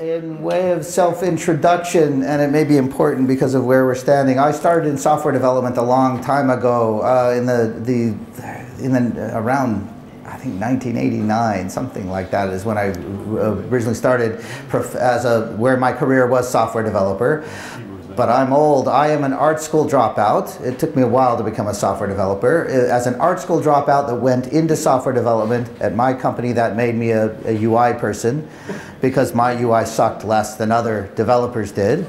In way of self-introduction, and it may be important because of where we're standing, I started in software development a long time ago, around I think 1989, something like that is when I originally started where my career was software developer. But I'm old. I am an art school dropout. It took me a while to become a software developer. As an art school dropout that went into software development at my company, that made me a UI person because my UI sucked less than other developers did.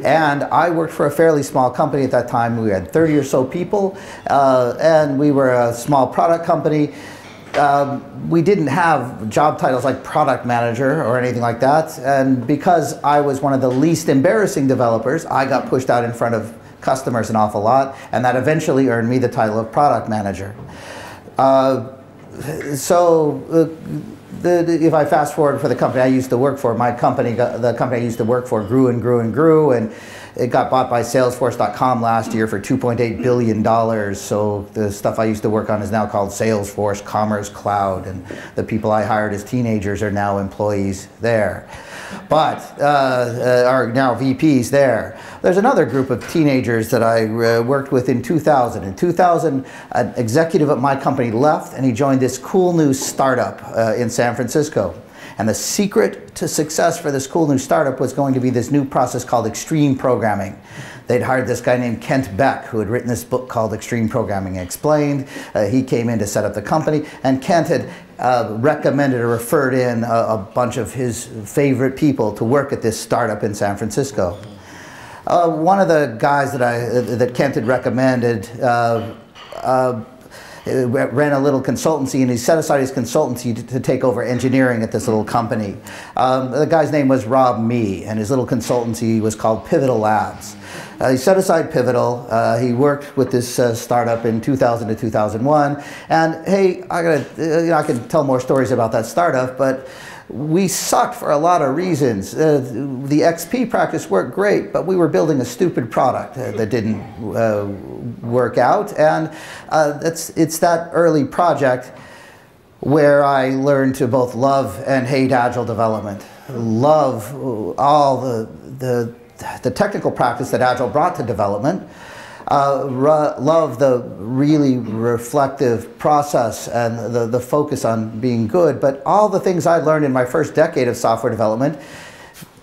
And I worked for a fairly small company at that time. We had 30 or so people, and we were a small product company. We didn't have job titles like product manager or anything like that, and because I was one of the least embarrassing developers, I got pushed out in front of customers an awful lot, and that eventually earned me the title of product manager. If I fast forward for the company I used to work for, the company I used to work for grew and grew and grew, and it got bought by Salesforce.com last year for $2.8 billion. So the stuff I used to work on is now called Salesforce Commerce Cloud, and the people I hired as teenagers are now employees there. But are now VPs there. There's another group of teenagers that I worked with in 2000. In 2000, an executive at my company left, and he joined this cool new startup in San Francisco. And the secret to success for this cool new startup was going to be this new process called extreme programming. They'd hired this guy named Kent Beck, who had written this book called Extreme Programming Explained. He came in to set up the company, and Kent had recommended or referred in a bunch of his favorite people to work at this startup in San Francisco. One of the guys that Kent had recommended ran a little consultancy, and he set aside his consultancy to take over engineering at this little company. The guy's name was Rob Mee, and his little consultancy was called Pivotal Labs. He set aside Pivotal. He worked with this startup in 2000 to 2001. And hey, I can tell more stories about that startup, but we sucked for a lot of reasons. The XP practice worked great, but we were building a stupid product that didn't work out. And it's that early project where I learned to both love and hate agile development. Love all the technical practice that agile brought to development. Love the really reflective process and the focus on being good, but all the things I learned in my first decade of software development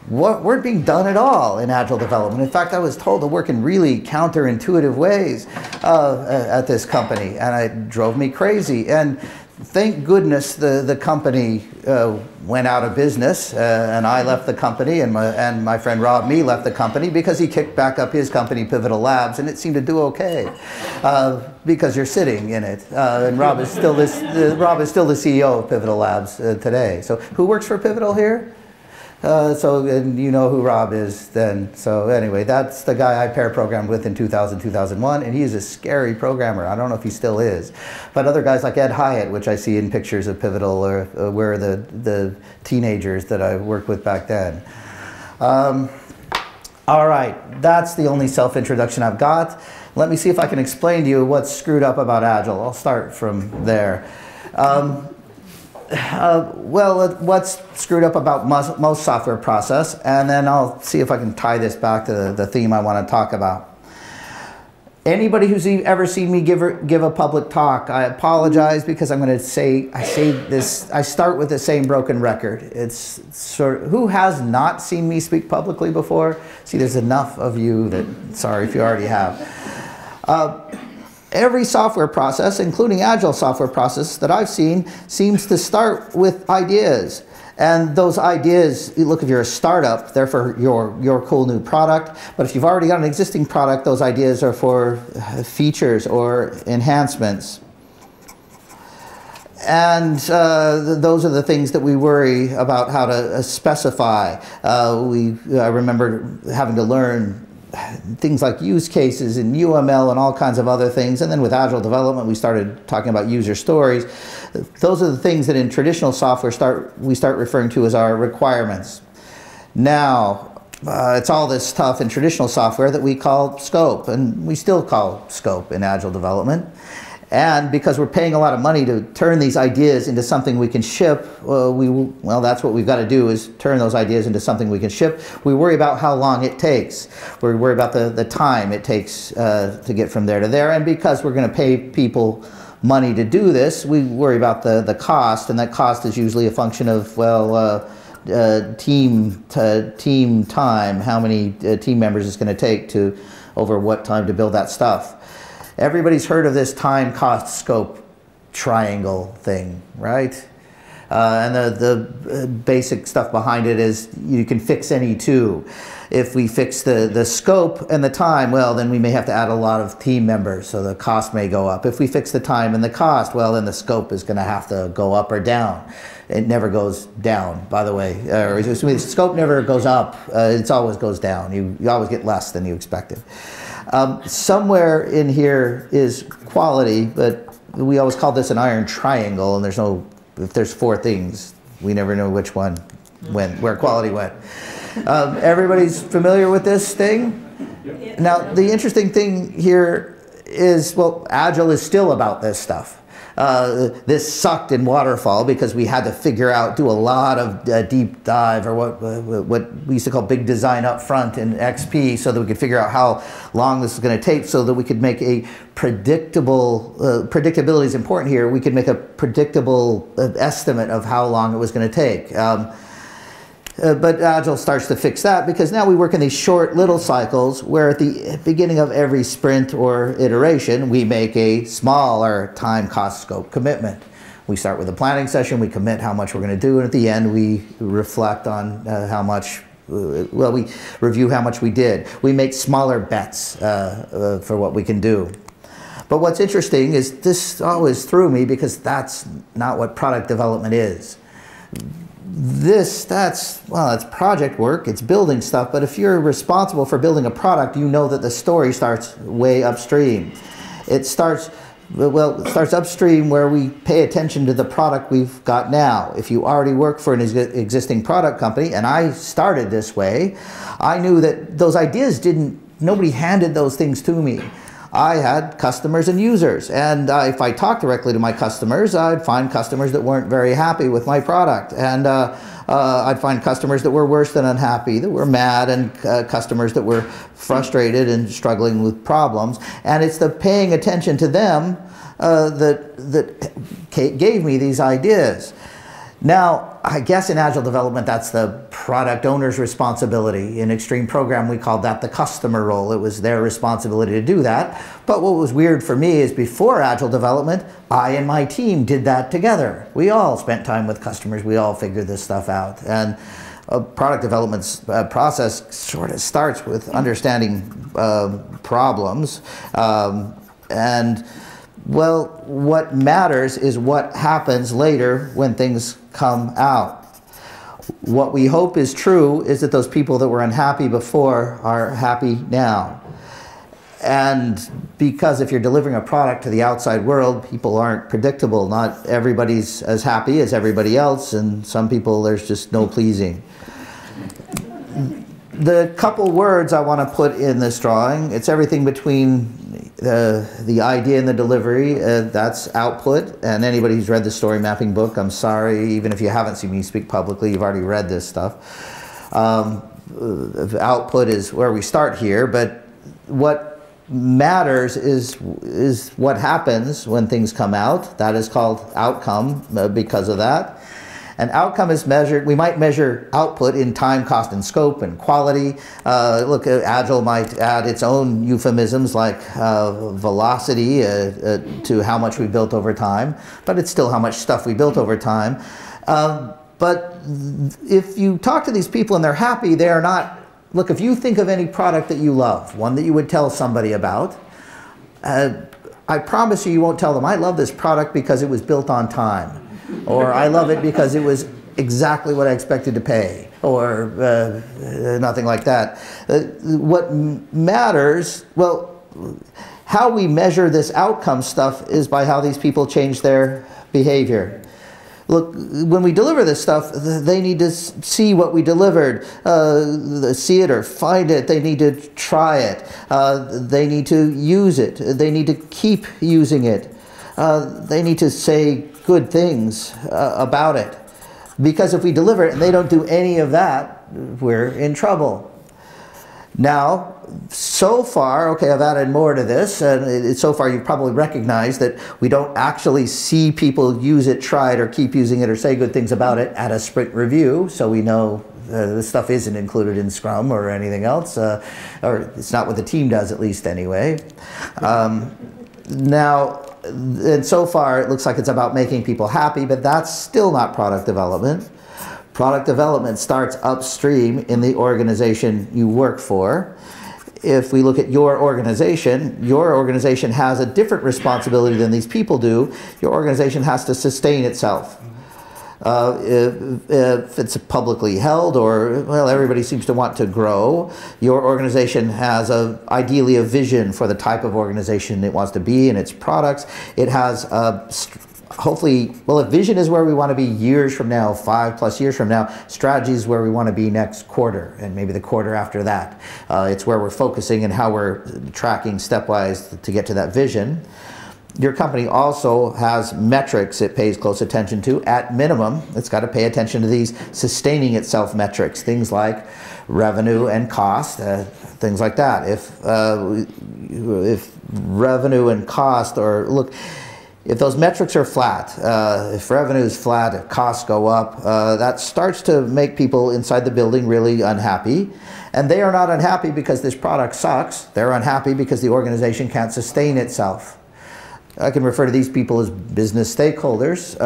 weren't being done at all in agile development. In fact, I was told to work in really counterintuitive ways at this company, and it drove me crazy. And thank goodness the company went out of business, and I left the company, and my friend Rob Mee left the company because he kicked back up his company, Pivotal Labs, and it seemed to do okay because you're sitting in it. And Rob is still the CEO of Pivotal Labs today. So who works for Pivotal here? And you know who Rob is then. So anyway, that's the guy I pair programmed with in 2000, 2001, and he is a scary programmer. I don't know if he still is. But other guys like Ed Hyatt, which I see in pictures of Pivotal, were the teenagers that I worked with back then. All right, that's the only self-introduction I've got. Let me see if I can explain to you what's screwed up about Agile. I'll start from there. What's screwed up about most software process, and then I'll see if I can tie this back to the theme I want to talk about. Anybody who's ever seen me give a public talk, I apologize because I'm going to I start with the same broken record. It's sort of, who has not seen me speak publicly before? See, there's enough of you that, sorry if you already have. Every software process, including agile software process that I've seen, seems to start with ideas. And those ideas, look, if you're a startup, they're for your cool new product. But if you've already got an existing product, those ideas are for features or enhancements. And those are the things that we worry about how to specify. I remember having to learn things like use cases and UML and all kinds of other things. And then with agile development, we started talking about user stories. Those are the things that in traditional software we start referring to as our requirements. Now, it's all this stuff in traditional software that we call scope, and we still call scope in agile development. And because we're paying a lot of money to turn these ideas into something we can ship, well, that's what we've got to do, is turn those ideas into something we can ship. We worry about how long it takes. We worry about the time it takes to get from there to there. And because we're going to pay people money to do this, we worry about the cost, and that cost is usually a function of, well, team time, how many team members it's going to take to, over what time to build that stuff. Everybody's heard of this time, cost, scope triangle thing, right? And the basic stuff behind it is you can fix any two. If we fix the scope and the time, well, then we may have to add a lot of team members, so the cost may go up. If we fix the time and the cost, well, then the scope is going to have to go up or down. It never goes down, by the way. The scope never goes up. It always goes down. You always get less than you expected. Somewhere in here is quality, but we always call this an iron triangle, and there's no, if there's four things, we never know which one went, where quality went. Everybody's familiar with this thing? Yep. Now, the interesting thing here is, well, Agile is still about this stuff. This sucked in Waterfall because we had to figure out, do a lot of deep dive, or what we used to call big design up front in XP, so that we could figure out how long this is going to take, so that we could make a predictable, predictability is important here, we could make a predictable estimate of how long it was going to take. But Agile starts to fix that, because now we work in these short little cycles where at the beginning of every sprint or iteration we make a smaller time, cost, scope commitment. We start with a planning session, we commit how much we're going to do, and at the end we reflect on how much, well, we review how much we did. We make smaller bets for what we can do. But what's interesting is this always threw me, because that's not what product development is. Well, it's project work, it's building stuff, but if you're responsible for building a product, you know that the story starts way upstream. It starts, well, it starts upstream where we pay attention to the product we've got now. If you already work for an existing product company, and I started this way, I knew that those ideas nobody handed those things to me. I had customers and users, and if I talked directly to my customers, I'd find customers that weren't very happy with my product, and I'd find customers that were worse than unhappy, that were mad, and customers that were frustrated and struggling with problems. And it's the paying attention to them that gave me these ideas. Now, I guess in Agile development, that's the product owner's responsibility. In Extreme Program, we called that the customer role. It was their responsibility to do that. But what was weird for me is before Agile development, I and my team did that together. We all spent time with customers. We all figured this stuff out. And a product development process sort of starts with understanding problems. Well, what matters is what happens later when things come out. What we hope is true is that those people that were unhappy before are happy now. And because if you're delivering a product to the outside world, people aren't predictable. Not everybody's as happy as everybody else, and some people there's just no pleasing. The couple words I want to put in this drawing, it's everything between the idea and the delivery, that's output. And anybody who's read the story mapping book, I'm sorry, even if you haven't seen me speak publicly, you've already read this stuff. Output is where we start here, but what matters is what happens when things come out. That is called outcome because of that. And outcome is measured, we might measure output in time, cost, and scope, and quality. Look, Agile might add its own euphemisms like velocity to how much we built over time, but it's still how much stuff we built over time. But if you talk to these people and they're happy, they are not, look, if you think of any product that you love, one that you would tell somebody about, I promise you, you won't tell them, I love this product because it was built on time. Or I love it because it was exactly what I expected to pay, or nothing like that. What matters, well, how we measure this outcome stuff is by how these people change their behavior. Look, when we deliver this stuff, they need to see what we delivered, see it or find it. They need to try it. They need to use it. They need to keep using it. they need to say good things about it. Because if we deliver it and they don't do any of that, we're in trouble. Now, so far, okay, I've added more to this, and so far you've probably recognized that we don't actually see people use it, try it, or keep using it, or say good things about it at a sprint review, so we know this stuff isn't included in Scrum or anything else, or it's not what the team does, at least anyway. Now, and so far it looks like it's about making people happy, but that's still not product development. Product development starts upstream in the organization you work for. If we look at your organization has a different responsibility than these people do. Your organization has to sustain itself. If it's publicly held, or, well, everybody seems to want to grow, your organization has ideally a vision for the type of organization it wants to be and its products. It has hopefully, well, if vision is where we want to be years from now, 5+ years from now, strategy is where we want to be next quarter, and maybe the quarter after that. It's where we're focusing and how we're tracking stepwise to get to that vision. Your company also has metrics it pays close attention to. At minimum, it's got to pay attention to these sustaining itself metrics, things like revenue and cost, things like that. If revenue and cost, or look, if those metrics are flat, if revenue is flat, if costs go up, that starts to make people inside the building really unhappy. And they are not unhappy because this product sucks. They're unhappy because the organization can't sustain itself. I can refer to these people as business stakeholders,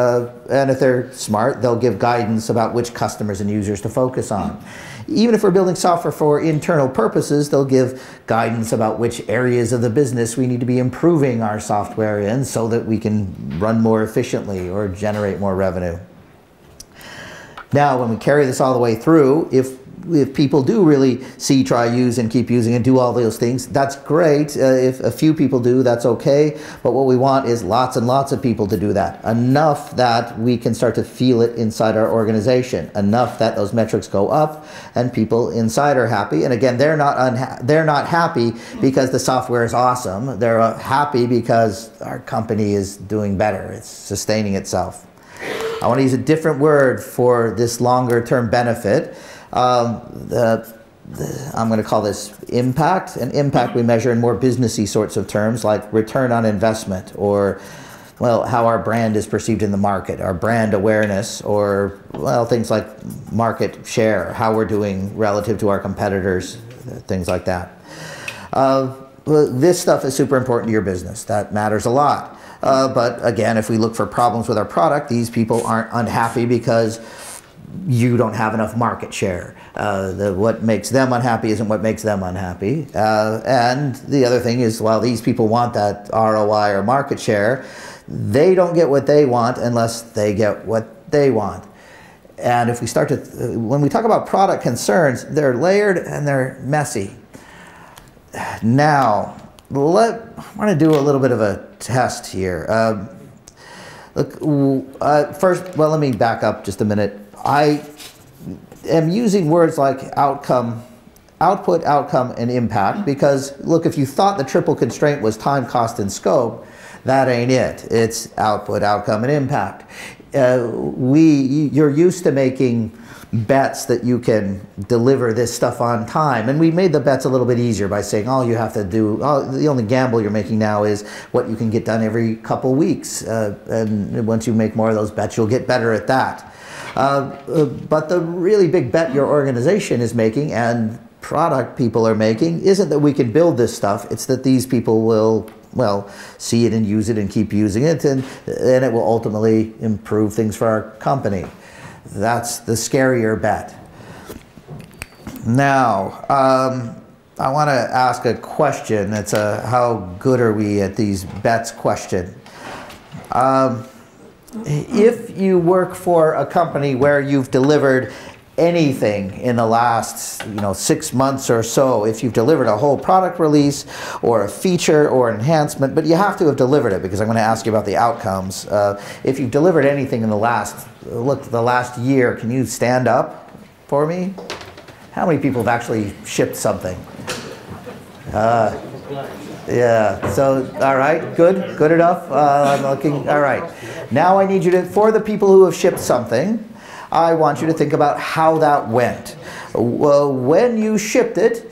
and if they're smart, they'll give guidance about which customers and users to focus on. Even if we're building software for internal purposes, they'll give guidance about which areas of the business we need to be improving our software in so that we can run more efficiently or generate more revenue. Now, when we carry this all the way through, if people do really see, try, use, and keep using and do all those things, that's great. If a few people do, that's okay. But what we want is lots and lots of people to do that. Enough that we can start to feel it inside our organization. Enough that those metrics go up and people inside are happy. And again, they're not happy because the software is awesome. They're happy because our company is doing better. It's sustaining itself. I want to use a different word for this longer term benefit. I'm going to call this impact. And impact we measure in more businessy sorts of terms like return on investment, or, well, how our brand is perceived in the market, our brand awareness, or, well, things like market share, how we're doing relative to our competitors, things like that. This stuff is super important to your business. That matters a lot. But again, if we look for problems with our product, these people aren't unhappy because you don't have enough market share. What makes them unhappy isn't what makes them unhappy. And the other thing is, while these people want that ROI or market share, they don't get what they want unless they get what they want. And if we start to, when we talk about product concerns, they're layered and they're messy. Now, I want to do a little bit of a test here. First, well, let me back up just a minute. I am using words like outcome, output, outcome, and impact because, look, if you thought the triple constraint was time, cost, and scope, that ain't it. It's output, outcome, and impact. You're used to making bets that you can deliver this stuff on time, and we made the bets a little bit easier by saying all you have to do, the only gamble you're making now is what you can get done every couple weeks, and once you make more of those bets, you'll get better at that. But the really big bet your organization is making and product people are making isn't that we can build this stuff, it's that these people will, well, see it and use it and keep using it, and it will ultimately improve things for our company. That's the scarier bet. Now, I want to ask a question. It's a how good are we at these bets question. If you work for a company where you've delivered anything in the last 6 months or so, if you've delivered a whole product release or a feature or an enhancement, but you have to have delivered it because I'm going to ask you about the outcomes. If you've delivered anything in the last year, can you stand up for me? How many people have actually shipped something? Yeah, so, all right, good enough. I'm looking, all right. Now I need you to, for the people who have shipped something, I want you to think about how that went. When you shipped it,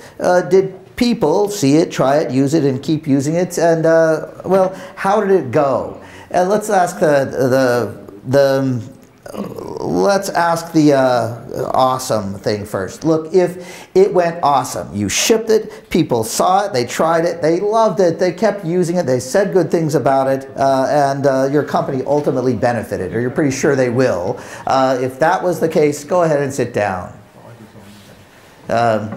did people see it, try it, use it, and keep using it? And, well, how did it go? Let's ask let's ask the awesome thing first. Look, if it went awesome, you shipped it, people saw it, they tried it, they loved it, they kept using it, they said good things about it, and your company ultimately benefited, or you're pretty sure they will. If that was the case, go ahead and sit down.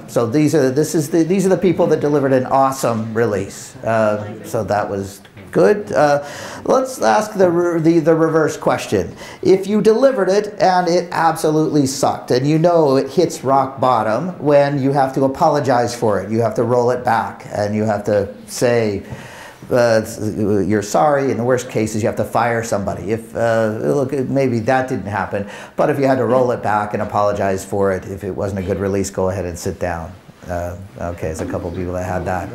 So these are the people that delivered an awesome release. So that was good. Let's ask the reverse question. If you delivered it and it absolutely sucked, and you know it hits rock bottom when you have to apologize for it, you have to roll it back, and you have to say you're sorry. In the worst cases, you have to fire somebody. If look, maybe that didn't happen, but if you had to roll it back and apologize for it, if it wasn't a good release, go ahead and sit down. Okay, there's a couple people that had that.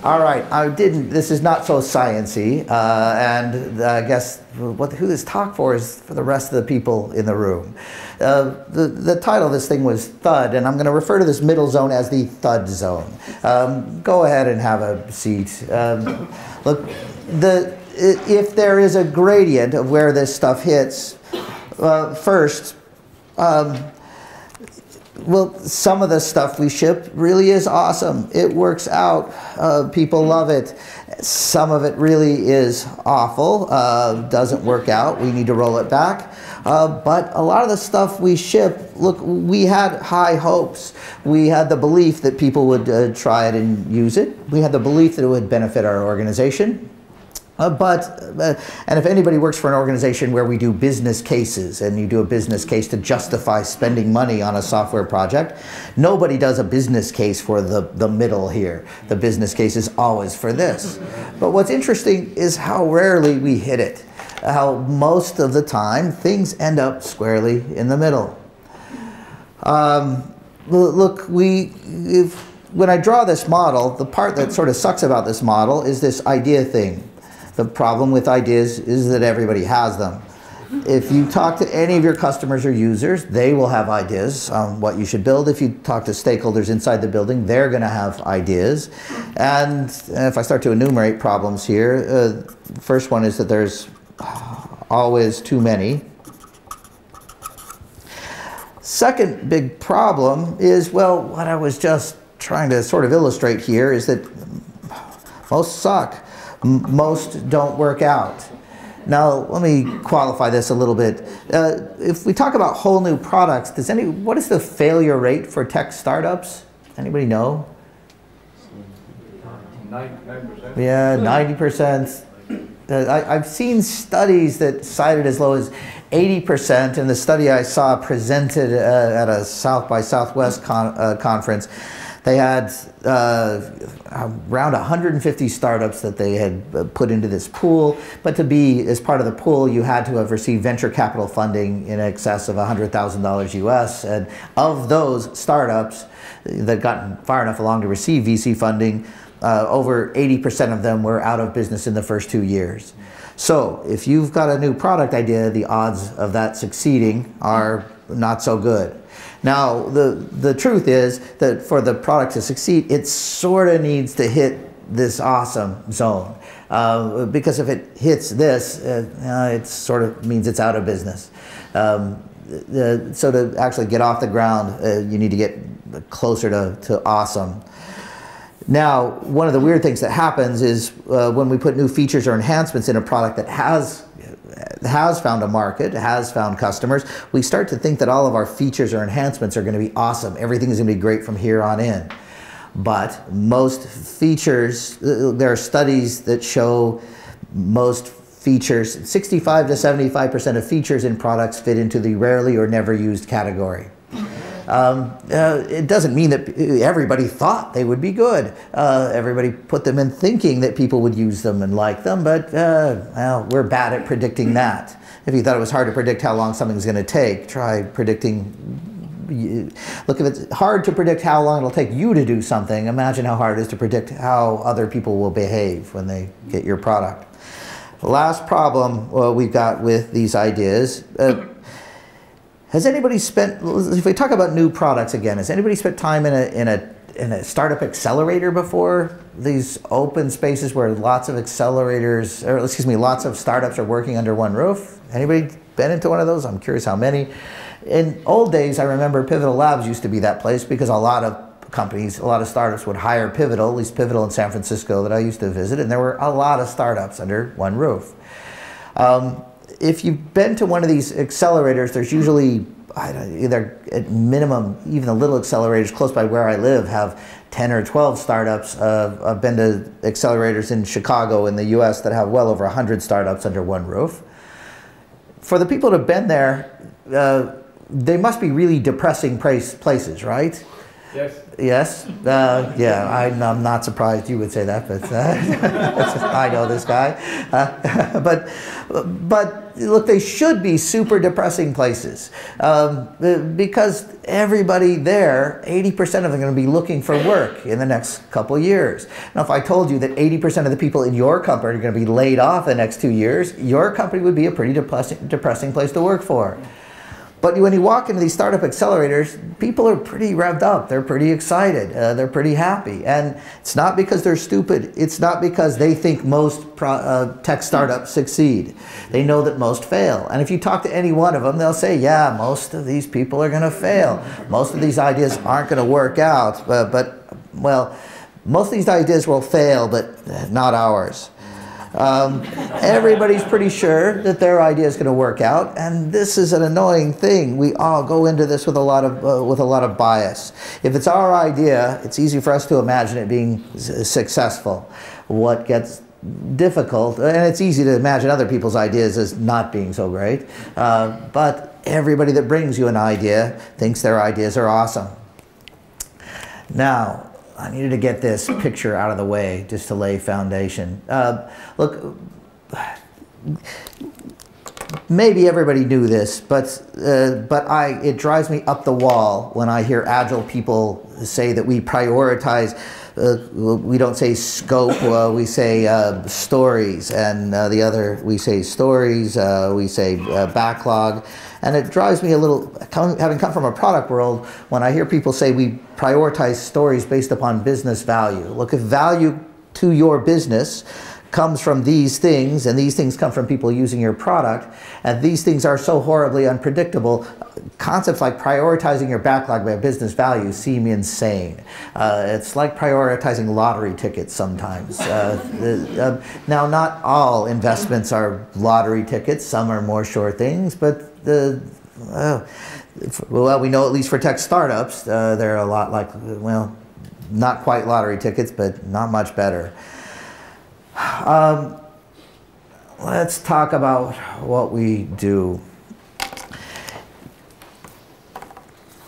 All right, this is not so science-y, and I guess who this talk for is for the rest of the people in the room. The title of this thing was Thud, and I'm going to refer to this middle zone as the Thud zone. Go ahead and have a seat. Look, if there is a gradient of where this stuff hits, first, well, some of the stuff we ship really is awesome. It works out. People love it. Some of it really is awful. Doesn't work out. We need to roll it back. But a lot of the stuff we ship, look, we had high hopes. We had the belief that people would try it and use it. We had the belief that it would benefit our organization. And if anybody works for an organization where we do business cases, and you do a business case to justify spending money on a software project, nobody does a business case for the middle here. The business case is always for this. But what's interesting is how rarely we hit it. How most of the time things end up squarely in the middle. Look, when I draw this model, the part that sort of sucks about this model is this idea thing. The problem with ideas is that everybody has them. If you talk to any of your customers or users, they will have ideas on what you should build. If you talk to stakeholders inside the building, they're going to have ideas. And if I start to enumerate problems here, first one is that there's always too many. Second big problem is, well, what I was just trying to sort of illustrate here is that most suck. Most don't work out. Now, let me qualify this a little bit. If we talk about whole new products, what is the failure rate for tech startups? Anybody know? 90%. Yeah, 90%. I've seen studies that cited as low as 80%, and the study I saw presented at a South by Southwest conference, they had around 150 startups that they had put into this pool, but to be as part of the pool, you had to have received venture capital funding in excess of $100,000 US, and of those startups that gotten far enough along to receive VC funding, over 80% of them were out of business in the first 2 years. So if you've got a new product idea, the odds of that succeeding are not so good. Now, the truth is that for the product to succeed, it sort of needs to hit this awesome zone. Because if it hits this, it sort of means it's out of business. So to actually get off the ground, you need to get closer to awesome. Now, one of the weird things that happens is when we put new features or enhancements in a product that has found a market, has found customers, we start to think that all of our features or enhancements are going to be awesome. Everything is going to be great from here on in. But most features, there are studies that show most features, 65 to 75% of features in products fit into the rarely or never used category. It doesn't mean that everybody thought they would be good. Everybody put them in thinking that people would use them and like them, but well, we're bad at predicting that. If you thought it was hard to predict how long something's going to take, try predicting look, if it's hard to predict how long it'll take you to do something, imagine how hard it is to predict how other people will behave when they get your product. The last problem we've got with these ideas, has anybody spent, if we talk about new products again, has anybody spent time in a startup accelerator before? These open spaces where lots of accelerators, or excuse me, lots of startups are working under one roof. Anybody been into one of those? I'm curious how many. In old days, I remember Pivotal Labs used to be that place because a lot of companies, a lot of startups would hire Pivotal, at least Pivotal in San Francisco that I used to visit, and there were a lot of startups under one roof. If you've been to one of these accelerators, there's usually either at minimum, even the little accelerators close by where I live have 10 or 12 startups. I've been to accelerators in Chicago in the US that have well over 100 startups under one roof. For the people that have been there, they must be really depressing places, right? Yes. Yes? Yeah, I'm not surprised you would say that, but I know this guy. But look, they should be super depressing places because everybody there, 80% of them are going to be looking for work in the next couple of years. Now, if I told you that 80% of the people in your company are going to be laid off the next 2 years, your company would be a pretty depressing place to work for. But when you walk into these startup accelerators, people are pretty revved up. They're pretty excited. They're pretty happy. And it's not because they're stupid. It's not because they think most tech startups succeed. They know that most fail. And if you talk to any one of them, they'll say, yeah, most of these people are going to fail. Most of these ideas aren't going to work out. Well, most of these ideas will fail, but not ours. Everybody's pretty sure that their idea is going to work out, and this is an annoying thing. We all go into this with a lot of bias. If it's our idea, it's easy for us to imagine it being successful. What gets difficult, and it's easy to imagine other people's ideas as not being so great, but everybody that brings you an idea thinks their ideas are awesome. Now, I needed to get this picture out of the way just to lay foundation. Look, maybe everybody knew this, but it drives me up the wall when I hear agile people say that we prioritize. We don't say scope, we say stories, and the other, we say stories, we say backlog. And it drives me a little, having come from a product world, when I hear people say we prioritize stories based upon business value. Look, if value to your business comes from these things, and these things come from people using your product, and these things are so horribly unpredictable, concepts like prioritizing your backlog by business value seem insane. It's like prioritizing lottery tickets sometimes. Now, not all investments are lottery tickets. Some are more sure things, but well, we know at least for tech startups, they're a lot like, well, not quite lottery tickets, but not much better. Let's talk about what we do.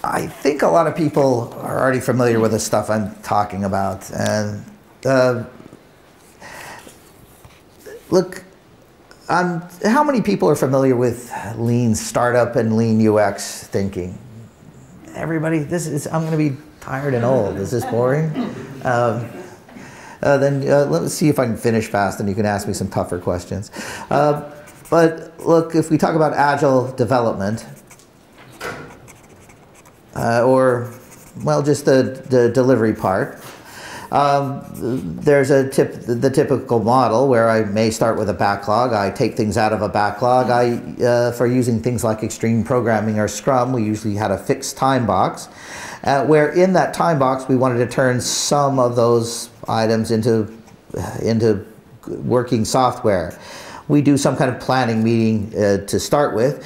I think a lot of people are already familiar with the stuff I'm talking about. And look, how many people are familiar with lean startup and lean UX thinking? Everybody? I'm going to be tired and old. Is this boring? Then let's see if I can finish fast and you can ask me some tougher questions. But look, if we talk about agile development, or, well, just the delivery part, there's the typical model where I may start with a backlog. I take things out of a backlog. For using things like extreme programming or Scrum, we usually had a fixed time box, where in that time box we wanted to turn some of those items into working software. We do some kind of planning meeting to start with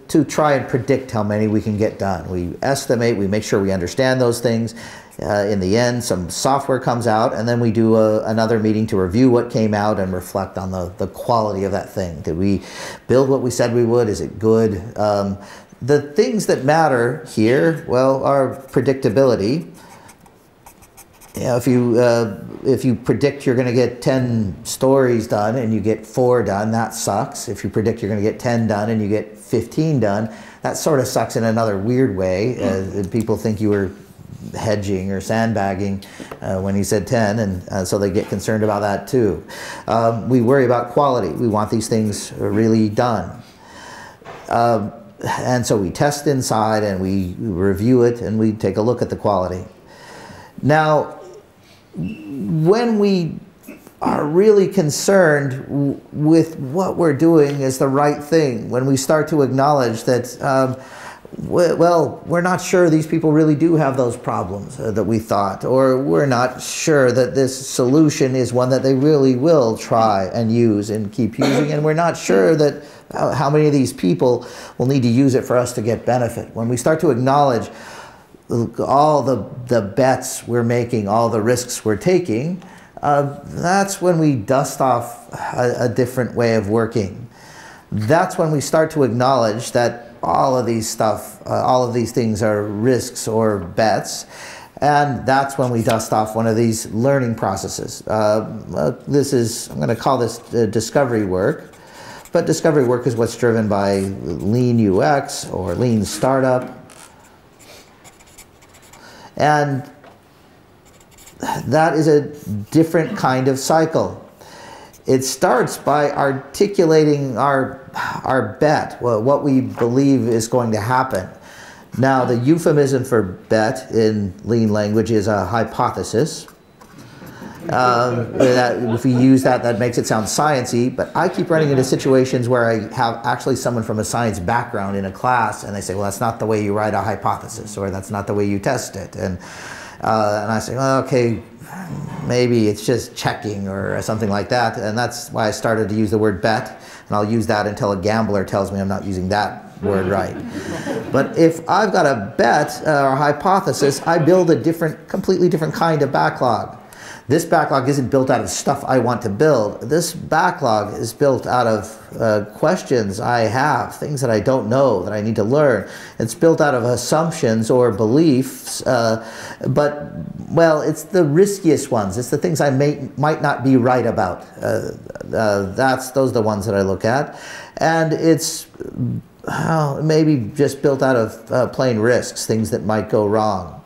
to try and predict how many we can get done. We estimate, we make sure we understand those things. In the end, some software comes out, and then we do another meeting to review what came out and reflect on the quality of that thing. Did we build what we said we would? Is it good? The things that matter here, well, are predictability. You know, if you predict you're going to get 10 stories done and you get 4 done, that sucks. If you predict you're going to get 10 done and you get 15 done, that sort of sucks in another weird way. People think you were hedging or sandbagging when you said 10, and so they get concerned about that too. We worry about quality. We want these things really done. And so we test inside and we review it and we take a look at the quality. Now, when we are really concerned with what we're doing is the right thing, when we start to acknowledge that well, we're not sure these people really do have those problems that we thought, or we're not sure that this solution is one that they really will try and use and keep using, and we're not sure that how many of these people will need to use it for us to get benefit. When we start to acknowledge all the bets we're making, all the risks we're taking, that's when we dust off a different way of working. That's when we start to acknowledge that all of these things are risks or bets, and that's when we dust off one of these learning processes. I'm going to call this discovery work, but discovery work is what's driven by lean UX or lean startup, and that is a different kind of cycle. It starts by articulating our bet, what we believe is going to happen. Now, the euphemism for bet in lean language is a hypothesis. If we use that, that makes it sound sciencey, but I keep running into situations where I have actually someone from a science background in a class, and they say, well, that's not the way you write a hypothesis, or that's not the way you test it. And I say, well, okay, maybe it's just checking or something like that, and that's why I started to use the word bet, and I'll use that until a gambler tells me I'm not using that word right. But if I've got a bet or a hypothesis, I build a completely different kind of backlog. This backlog isn't built out of stuff I want to build. This backlog is built out of questions I have, things that I don't know, that I need to learn. It's built out of assumptions or beliefs, but, well, it's the riskiest ones. It's the things I might not be right about. Those are the ones that I look at. And it's maybe just built out of plain risks, things that might go wrong.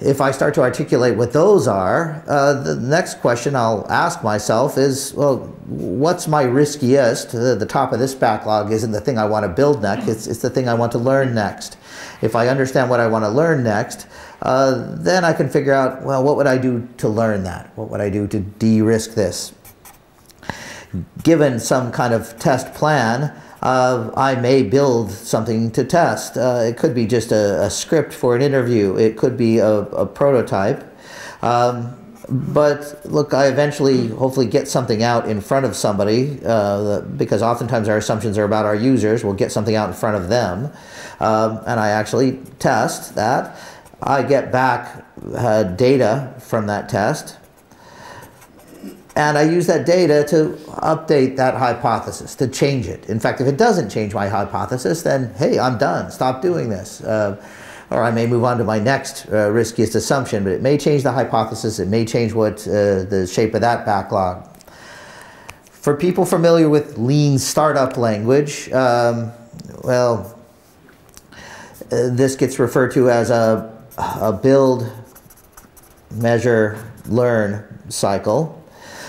If I start to articulate what those are, the next question I'll ask myself is, well, what's my riskiest? The top of this backlog isn't the thing I want to build next, it's the thing I want to learn next. If I understand what I want to learn next, then I can figure out, well, what would I do to learn that? What would I do to de-risk this? Given some kind of test plan, I may build something to test. It could be just a script for an interview. It could be a prototype. But look, I eventually hopefully get something out in front of somebody, because oftentimes our assumptions are about our users. We'll get something out in front of them, and I actually test that. I get back data from that test, and I use that data to update that hypothesis, to change it. In fact, if it doesn't change my hypothesis, then hey, I'm done, stop doing this. Or I may move on to my next riskiest assumption, but it may change the hypothesis, it may change what the shape of that backlog. For people familiar with lean startup language, well, this gets referred to as a build, measure, learn cycle.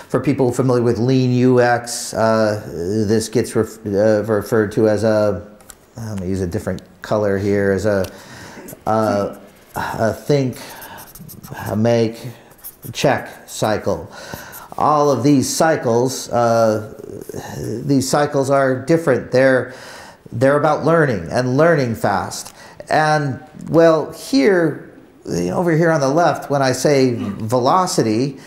For people familiar with lean UX, this gets referred to as a, I'm going to use a different color here, as a think, a make, check cycle. All of these cycles are different. They're about learning and learning fast. And well, here, over here on the left, when I say velocity,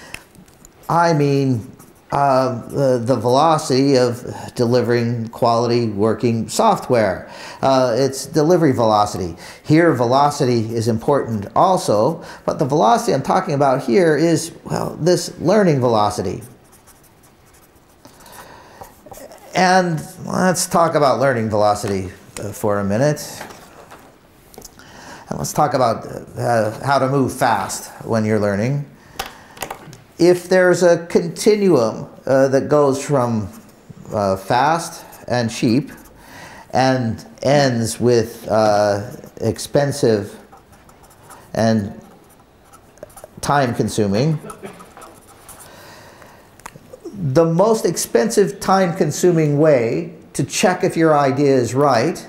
I mean the velocity of delivering quality working software. It's delivery velocity. Here, velocity is important also, but the velocity I'm talking about here is, well, this learning velocity. And let's talk about learning velocity for a minute. And let's talk about how to move fast when you're learning. If there's a continuum that goes from fast and cheap and ends with expensive and time-consuming, the most expensive time-consuming way to check if your idea is right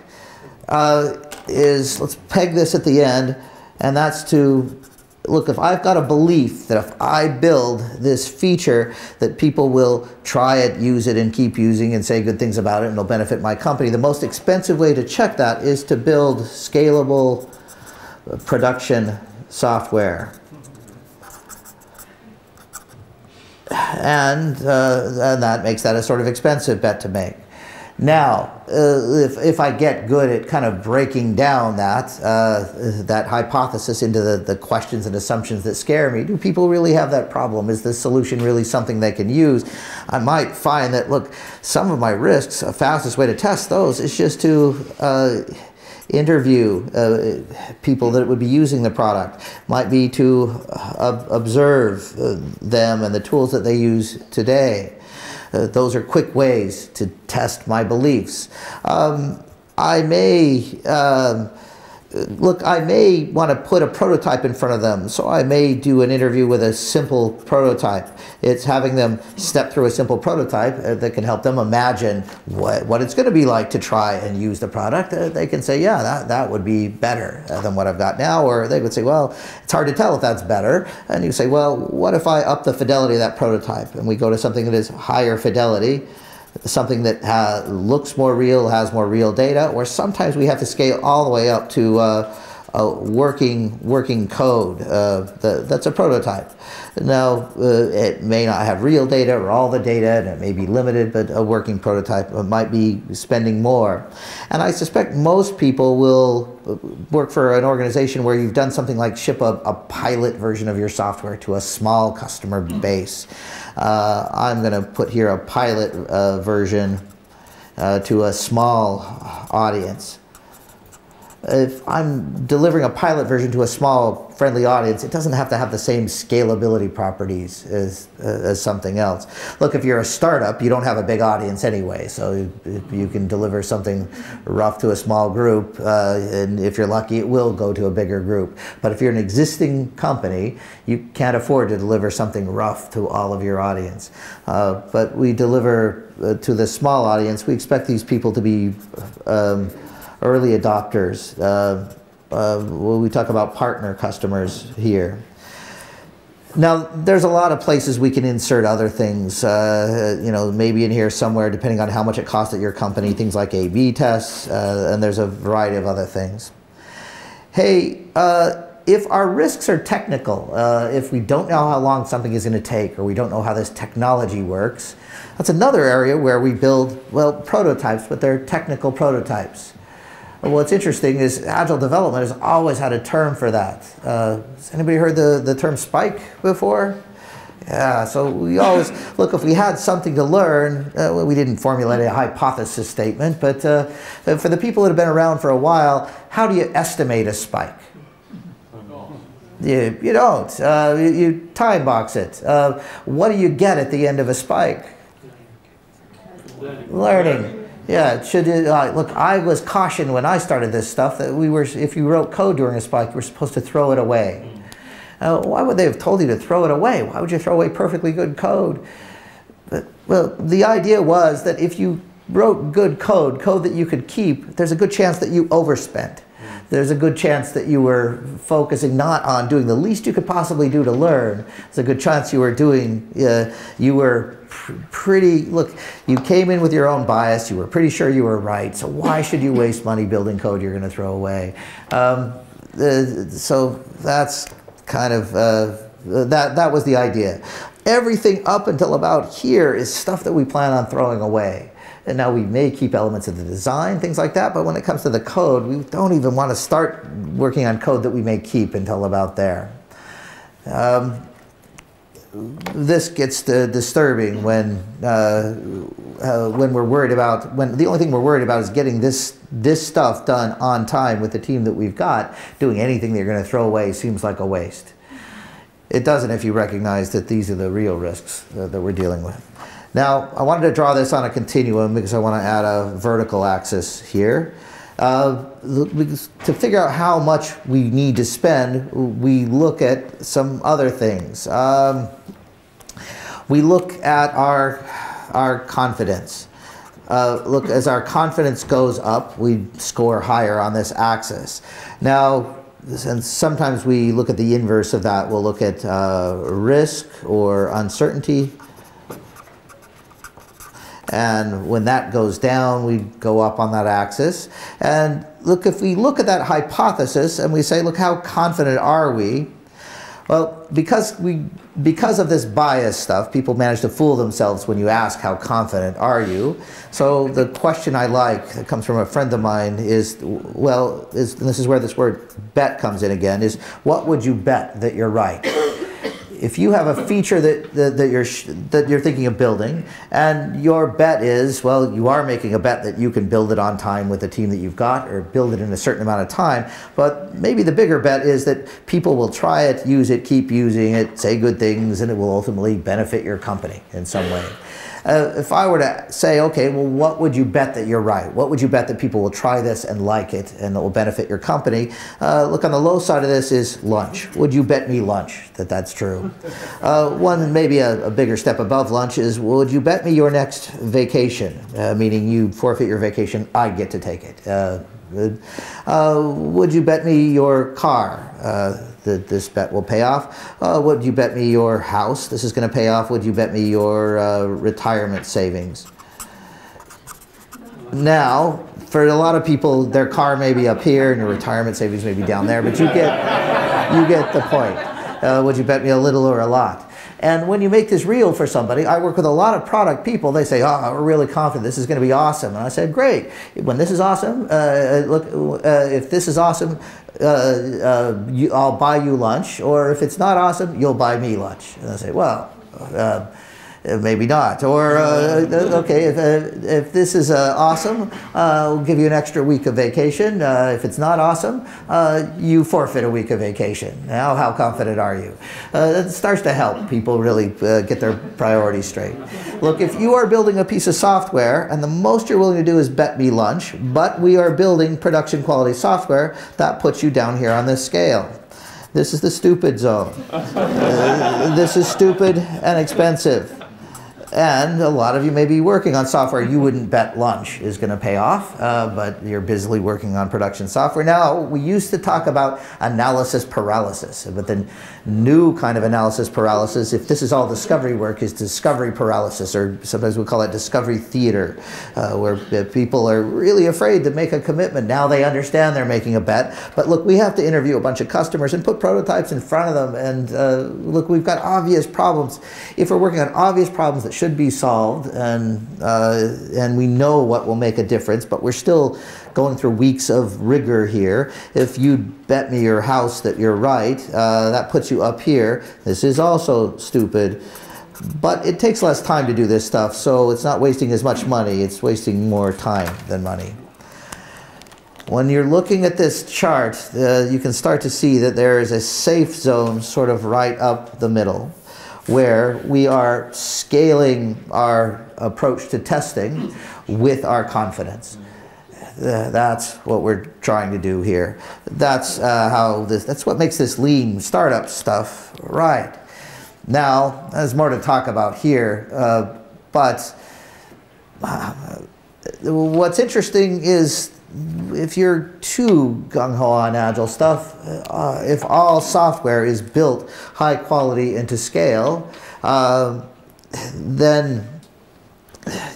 is, let's peg this at the end, and that's to look, if I've got a belief that if I build this feature that people will try it, use it, and keep using and say good things about it, and it'll benefit my company, the most expensive way to check that is to build scalable production software. And that makes that a sort of expensive bet to make. Now, if I get good at kind of breaking down that hypothesis into the questions and assumptions that scare me, do people really have that problem? Is this solution really something they can use? I might find that, look, some of my risks, the fastest way to test those is just to interview people that would be using the product. Might be to observe them and the tools that they use today. Those are quick ways to test my beliefs. I may want to put a prototype in front of them, so I may do an interview with a simple prototype. It's having them step through a simple prototype that can help them imagine what it's going to be like to try and use the product. They can say, yeah, that would be better than what I've got now, or they would say, well, it's hard to tell if that's better. And you say, well, what if I up the fidelity of that prototype and we go to something that is higher fidelity, something that looks more real, has more real data, or sometimes we have to scale all the way up to working code that's a prototype. Now, it may not have real data or all the data, and it may be limited, but a working prototype might be spending more. And I suspect most people will work for an organization where you've done something like ship a pilot version of your software to a small customer base. I'm going to put here a pilot version to a small audience. If I'm delivering a pilot version to a small, friendly audience, it doesn't have to have the same scalability properties as something else. Look, if you're a startup, you don't have a big audience anyway, so you can deliver something rough to a small group, and if you're lucky, it will go to a bigger group. But if you're an existing company, you can't afford to deliver something rough to all of your audience. But we deliver to the small audience. We expect these people to be early adopters. We talk about partner customers here. Now, there's a lot of places we can insert other things, you know, maybe in here somewhere, depending on how much it costs at your company, things like A/B tests, and there's a variety of other things. Hey, if our risks are technical, if we don't know how long something is going to take, or we don't know how this technology works, that's another area where we build, well, prototypes, but they're technical prototypes. What's interesting is agile development has always had a term for that. Has anybody heard the term spike before? Yeah, so we always, look, if we had something to learn, we didn't formulate a hypothesis statement, but for the people that have been around for a while, how do you estimate a spike? You don't. You time box it. What do you get at the end of a spike? Learning. Yeah, it should. Look, I was cautioned when I started this stuff that if you wrote code during a spike, you were supposed to throw it away. Why would they have told you to throw it away? Why would you throw away perfectly good code? Well, the idea was that if you wrote good code that you could keep, there's a good chance that you overspent. There's a good chance that you were focusing not on doing the least you could possibly do to learn. There's a good chance you were doing, you were pretty, look, you came in with your own bias, you were pretty sure you were right, so why should you waste money building code you're going to throw away? So that's kind of, that was the idea. Everything up until about here is stuff that we plan on throwing away. And now we may keep elements of the design, things like that, but when it comes to the code, we don't even want to start working on code that we may keep until about there. this gets disturbing when we're worried about, when the only thing we're worried about is getting this stuff done on time with the team that we've got. Doing anything that you're going to throw away seems like a waste. It doesn't if you recognize that these are the real risks that we're dealing with. Now, I wanted to draw this on a continuum because I want to add a vertical axis here. To figure out how much we need to spend, we look at some other things. We look at our confidence. Look, as our confidence goes up, we score higher on this axis. Now, and sometimes we look at the inverse of that. We'll look at risk or uncertainty. And when that goes down, we go up on that axis. And look, if we look at that hypothesis and we say, look, how confident are we? Well, because of this bias stuff, people manage to fool themselves when you ask how confident are you. So the question I like, that comes from a friend of mine, is, well, and this is where this word bet comes in again, is what would you bet that you're right? If you have a feature that you're thinking of building, and your bet is, well, you are making a bet that you can build it on time with the team that you've got, or build it in a certain amount of time, but maybe the bigger bet is that people will try it, use it, keep using it, say good things, and it will ultimately benefit your company in some way. If I were to say, okay, well, what would you bet that you're right? What would you bet that people will try this and like it and it will benefit your company? Look, on the low side of this is lunch. Would you bet me lunch that that's true? One, maybe a bigger step above lunch is, would you bet me your next vacation? Meaning you forfeit your vacation, I get to take it. Would you bet me your car? That this bet will pay off? Would you bet me your house? This is going to pay off. Would you bet me your retirement savings? Now, for a lot of people, their car may be up here and your retirement savings may be down there, but you get the point. Would you bet me a little or a lot? And when you make this real for somebody, I work with a lot of product people. They say, oh, we're really confident this is going to be awesome. And I said, great. When this is awesome, look, if this is awesome, I'll buy you lunch. Or if it's not awesome, you'll buy me lunch. And I say, well, maybe not. Or, okay, if this is awesome, we'll give you an extra week of vacation. If it's not awesome, you forfeit a week of vacation. Now, how confident are you? It starts to help people really get their priorities straight. Look, if you are building a piece of software and the most you're willing to do is bet me lunch, but we are building production quality software, that puts you down here on this scale. This is the stupid zone. This is stupid and expensive. And a lot of you may be working on software you wouldn't bet lunch is going to pay off, but you're busily working on production software. Now, we used to talk about analysis paralysis, but the new kind of analysis paralysis, if this is all discovery work, is discovery paralysis, or sometimes we call it discovery theater, where people are really afraid to make a commitment. Now they understand they're making a bet, but look, we have to interview a bunch of customers and put prototypes in front of them, and look, we've got obvious problems. If we're working on obvious problems that should be solved, and we know what will make a difference, but we're still going through weeks of rigor here. If you bet me your house that you're right, that puts you up here. This is also stupid, but it takes less time to do this stuff, so it's not wasting as much money. It's wasting more time than money. When you're looking at this chart, you can start to see that there is a safe zone sort of right up the middle, where we are scaling our approach to testing with our confidence. That's what we're trying to do here. That's that's what makes this lean startup stuff right. Now, there's more to talk about here, but what's interesting is if you're too gung-ho on agile stuff, if all software is built high quality and to scale, then,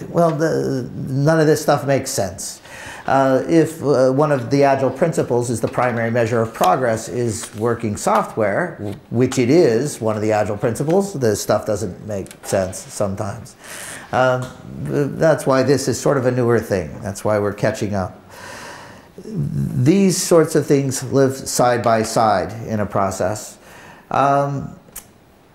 well, none of this stuff makes sense. If one of the agile principles is the primary measure of progress is working software, which it is one of the agile principles, this stuff doesn't make sense sometimes. That's why this is sort of a newer thing. That's why we're catching up. These sorts of things live side by side in a process.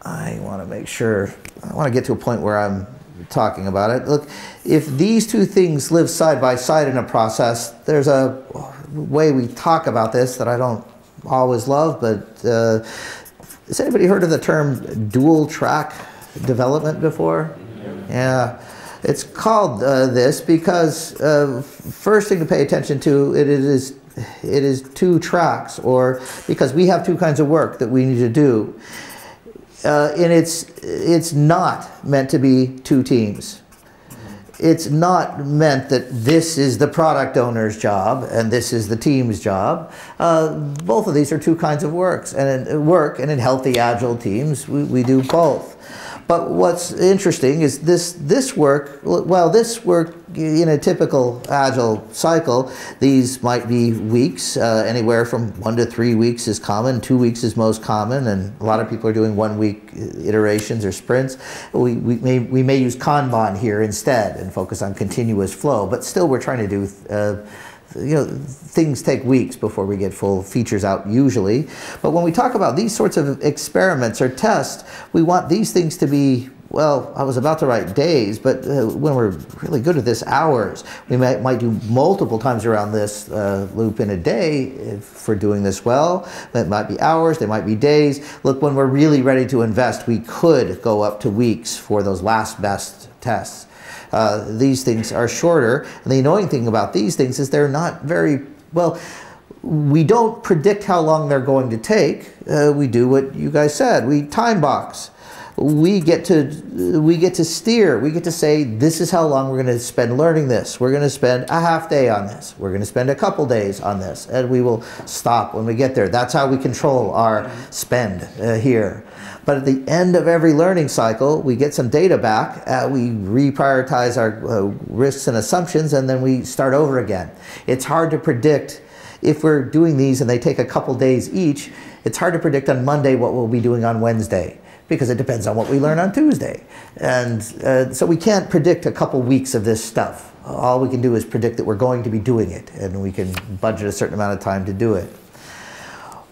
I want to make sure, I want to get to a point where I'm talking about it. Look, if these two things live side by side in a process, there's a way we talk about this that I don't always love, but has anybody heard of the term dual track development before? Yeah. It's called this because first thing to pay attention to, it is two tracks, or because we have two kinds of work that we need to do. And it's not meant to be two teams. It's not meant that this is the product owner's job and this is the team's job. Both of these are two kinds of works, and in healthy, agile teams, we do both. But what's interesting is this work, well, this work in a typical agile cycle, these might be weeks, anywhere from 1 to 3 weeks is common, 2 weeks is most common, and a lot of people are doing 1 week iterations or sprints. We may use Kanban here instead and focus on continuous flow, but still we're trying to do things take weeks before we get full features out usually. But when we talk about these sorts of experiments or tests, we want these things to be, well, I was about to write days, but when we're really good at this, hours. We might do multiple times around this loop in a day for doing this well. That might be hours, they might be days. Look, when we're really ready to invest, we could go up to weeks for those last best tests. These things are shorter, and the annoying thing about these things is they're not very, well, we don't predict how long they're going to take. We do what you guys said, we time box. We get to steer, we get to say this is how long we're going to spend learning this. We're going to spend a half day on this. We're going to spend a couple days on this, and we will stop when we get there. That's how we control our spend here. But at the end of every learning cycle, we get some data back, we reprioritize our risks and assumptions, and then we start over again. It's hard to predict if we're doing these and they take a couple days each. It's hard to predict on Monday what we'll be doing on Wednesday, because it depends on what we learn on Tuesday. And so we can't predict a couple weeks of this stuff. All we can do is predict that we're going to be doing it, and we can budget a certain amount of time to do it.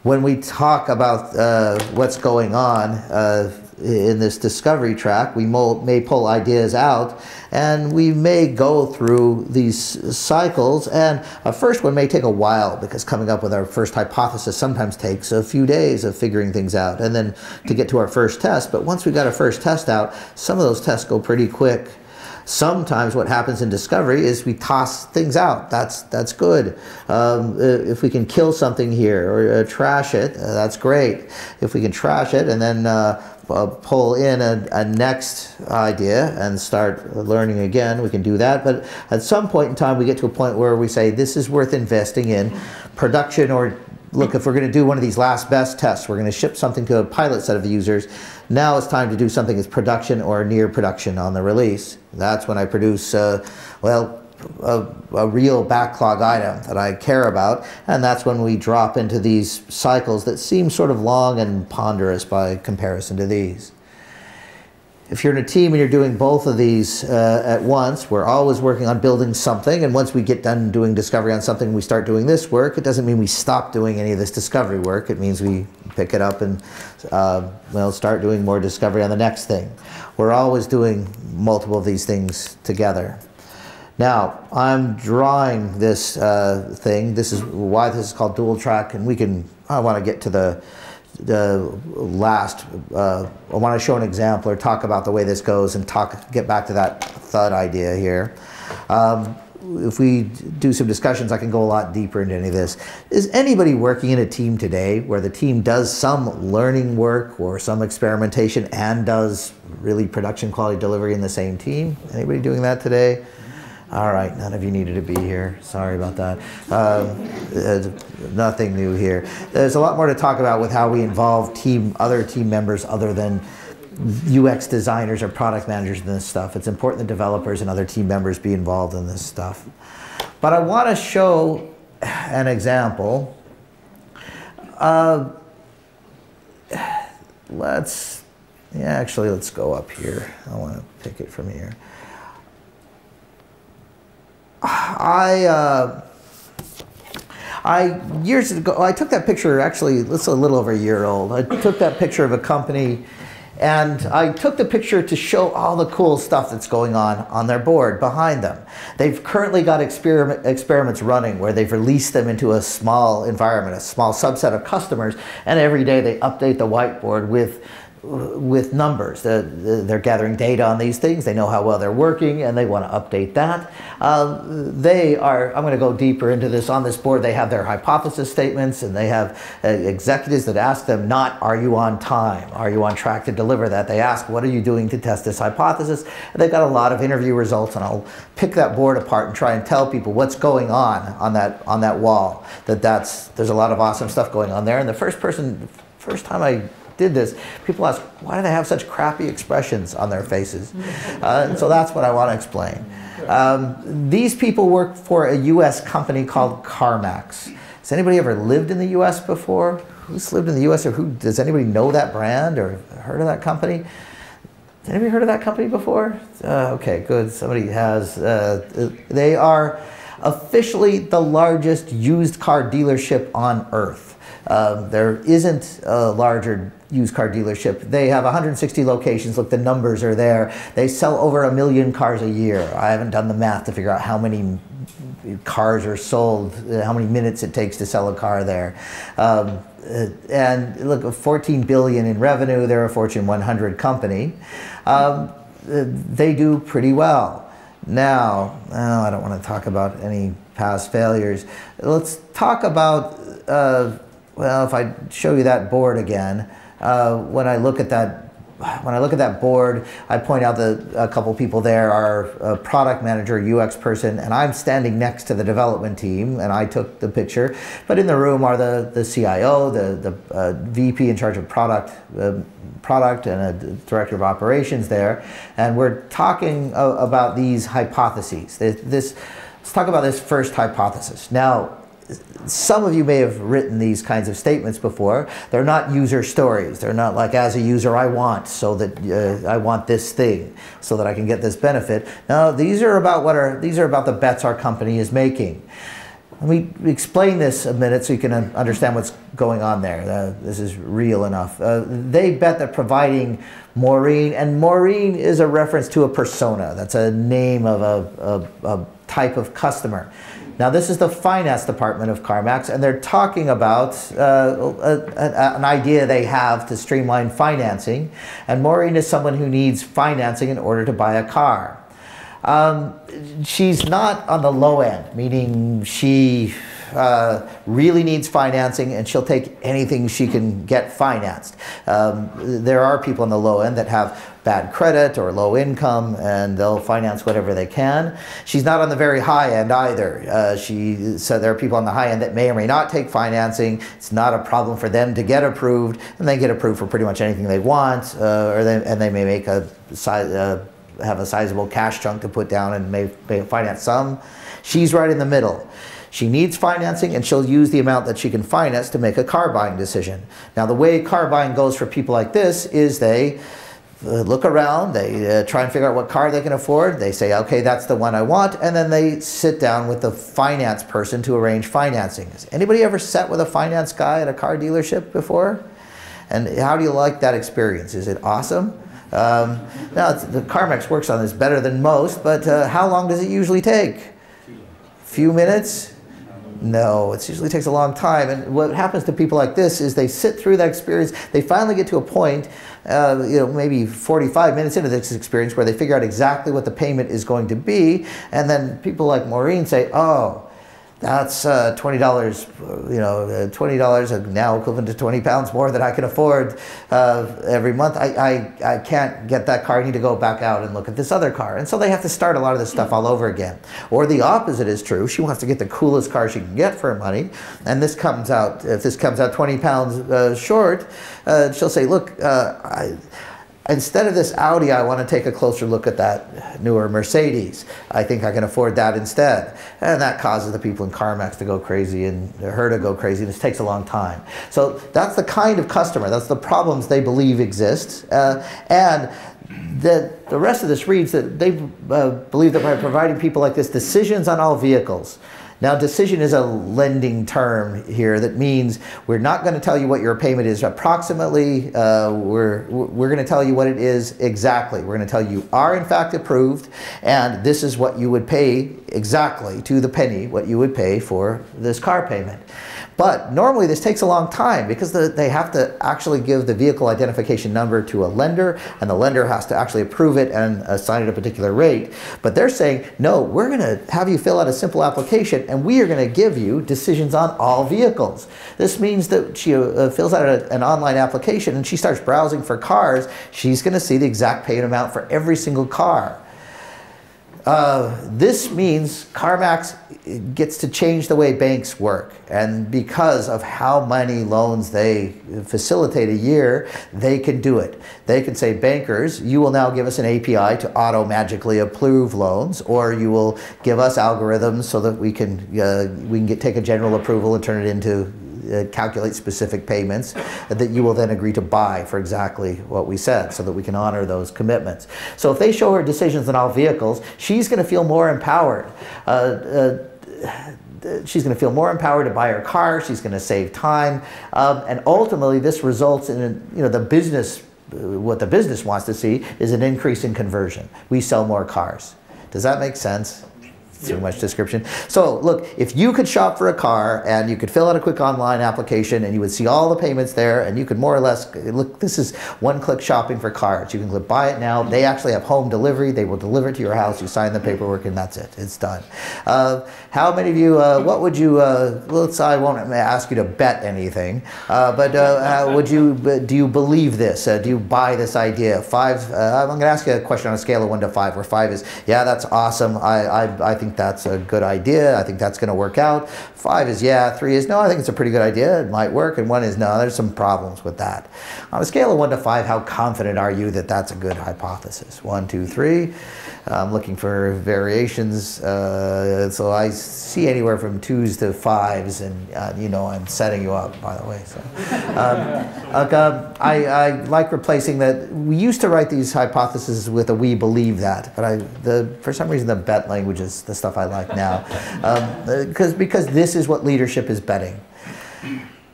When we talk about what's going on in this discovery track, we may pull ideas out, and we may go through these cycles, and a first one may take a while, because coming up with our first hypothesis sometimes takes a few days of figuring things out, and then to get to our first test. But once we got our first test out, some of those tests go pretty quick. Sometimes what happens in discovery is we toss things out. That's good. If we can kill something here or trash it, that's great. If we can trash it and then pull in a next idea and start learning again, we can do that. But at some point in time, we get to a point where we say this is worth investing in production, or look, if we're going to do one of these last best tests, we're going to ship something to a pilot set of users. Now it's time to do something that's production or near production on the release. That's when I produce, well, a real backlog item that I care about, and that's when we drop into these cycles that seem sort of long and ponderous by comparison to these. If you're in a team and you're doing both of these at once, we're always working on building something, and once we get done doing discovery on something, we start doing this work. It doesn't mean we stop doing any of this discovery work. It means we pick it up and well, start doing more discovery on the next thing. We're always doing multiple of these things together. Now, I'm drawing this thing. This is why this is called dual track, and I want to get to the last, I want to show an example or talk about the way this goes and get back to that thud idea here. If we do some discussions, I can go a lot deeper into any of this. Is anybody working in a team today where the team does some learning work or some experimentation and does really production quality delivery in the same team? Anybody doing that today? All right, none of you needed to be here. Sorry about that. Nothing new here. There's a lot more to talk about with how we involve other team members other than UX designers or product managers in this stuff. It's important that developers and other team members be involved in this stuff. But I want to show an example. Let's go up here. I want to pick it from here. Years ago, I took that picture, actually, it's a little over a year old. I took that picture of a company And I took the picture to show all the cool stuff that's going on their board behind them. They've currently got experiments running where they've released them into a small environment, a small subset of customers, and every day they update the whiteboard with numbers. They're gathering data on these things. They know how well they're working, and they want to update that. I'm going to go deeper into this. On this board, they have their hypothesis statements, and they have executives that ask them not, are you on time? Are you on track to deliver that? They ask, what are you doing to test this hypothesis? And they've got a lot of interview results, and I'll pick that board apart and try and tell people what's going on that wall. There's a lot of awesome stuff going on there. And the first time I did this, people ask, why do they have such crappy expressions on their faces? And so that's what I want to explain. These people work for a US company called CarMax. Has anybody ever lived in the US before? Who's lived in the US, or does anybody know that brand or heard of that company? Has anybody heard of that company before? Okay, good, somebody has. They are officially the largest used car dealership on earth. There isn't a larger used car dealership. They have 160 locations. Look, the numbers are there. They sell over 1 million cars a year. I haven't done the math to figure out how many cars are sold, how many minutes it takes to sell a car there. And look, 14 billion in revenue. They're a Fortune 100 company. They do pretty well. Now, I don't want to talk about any past failures. Let's talk about, well, if I show you that board again, when I look at that board, I point out that a couple people there are a product manager, UX person, and I'm standing next to the development team, and I took the picture. But in the room are the CIO, the VP in charge of product and a director of operations there, and we're talking about these hypotheses. Let's talk about this first hypothesis. Now, some of you may have written these kinds of statements before. They're not user stories. They're not like, as a user, I want, so that I want this thing, so that I can get this benefit. No, these are about the bets our company is making. Let me explain this a minute so you can understand what's going on there. This is real enough. They bet that providing Maureen, and Maureen is a reference to a persona. That's a name of a type of customer. Now, this is the finance department of CarMax, and they're talking about an idea they have to streamline financing. And Maureen is someone who needs financing in order to buy a car. She's not on the low end, meaning she really needs financing, and she'll take anything she can get financed. There are people on the low end that have bad credit or low income, and they'll finance whatever they can. She's not on the very high end either. So there are people on the high end that may or may not take financing. It's not a problem for them to get approved, and they get approved for pretty much anything they want, and they may make have a sizable cash chunk to put down and may finance some. She's right in the middle. She needs financing, and she'll use the amount that she can finance to make a car buying decision. Now, the way car buying goes for people like this is they look around, they try and figure out what car they can afford. They say, okay, that's the one I want, and then they sit down with the finance person to arrange financing. Has anybody ever sat with a finance guy at a car dealership before? And how do you like that experience? Is it awesome? Now, the CarMax works on this better than most, but how long does it usually take? A few minutes? No, it usually takes a long time. And what happens to people like this is they sit through that experience. They finally get to a point, maybe 45 minutes into this experience, where they figure out exactly what the payment is going to be. And then people like Maureen say, oh, that's $20, $20 now equivalent to 20 pounds more than I can afford every month. I can't get that car. I need to go back out and look at this other car. And so they have to start a lot of this stuff all over again. Or the opposite is true. She wants to get the coolest car she can get for her money. And this comes out, if this comes out 20 pounds short, she'll say, look, instead of this Audi, I want to take a closer look at that newer Mercedes. I think I can afford that instead. And that causes the people in CarMax to go crazy and her to go crazy. This takes a long time. So that's the kind of customer, that's the problems they believe exist. And the rest of this reads that they believe that by providing people like this decisions on all vehicles. Now, decision is a lending term here that means we're not going to tell you what your payment is approximately. We're going to tell you what it is exactly. We're going to tell you you are in fact approved, and this is what you would pay exactly to the penny, what you would pay for this car payment. But normally this takes a long time because they have to actually give the vehicle identification number to a lender, and the lender has to actually approve it and assign it a particular rate. But they're saying, no, we're going to have you fill out a simple application, and we are going to give you decisions on all vehicles. This means that she fills out an online application and she starts browsing for cars. She's going to see the exact payment amount for every single car. This means CarMax gets to change the way banks work, and because of how many loans they facilitate a year, they can do it. They can say, bankers, you will now give us an API to auto-magically approve loans, or you will give us algorithms so that we can take a general approval and turn it into calculate specific payments that you will then agree to buy for exactly what we said, so that we can honor those commitments. So if they show her decisions on all vehicles, she's going to feel more empowered. She's going to feel more empowered to buy her car. She's going to save time, and ultimately this results in the business. What the business wants to see is an increase in conversion. We sell more cars. Does that make sense? Too much description. So look, if you could shop for a car and you could fill out a quick online application and you would see all the payments there, and you could more or less, look, this is one-click shopping for cars. You can click buy it now. They actually have home delivery. They will deliver it to your house. You sign the paperwork and that's it. It's done. How many of you, what would you, let's, I won't ask you to bet anything, but do you believe this? Do you buy this idea? I'm going to ask you a question on a scale of 1 to 5, where 5 is, yeah, that's awesome. I think that's a good idea. I think that's going to work out. 5 is yeah. 3 is no, I think it's a pretty good idea. It might work. And 1 is no, there's some problems with that. On a scale of 1 to 5, how confident are you that that's a good hypothesis? 1, 2, 3. I'm looking for variations. So I see anywhere from 2s to 5s, and you know I'm setting you up, by the way. So, I like replacing that. We used to write these hypotheses with a "we believe that," but for some reason the bet language is the stuff I like now, because this is what leadership is betting.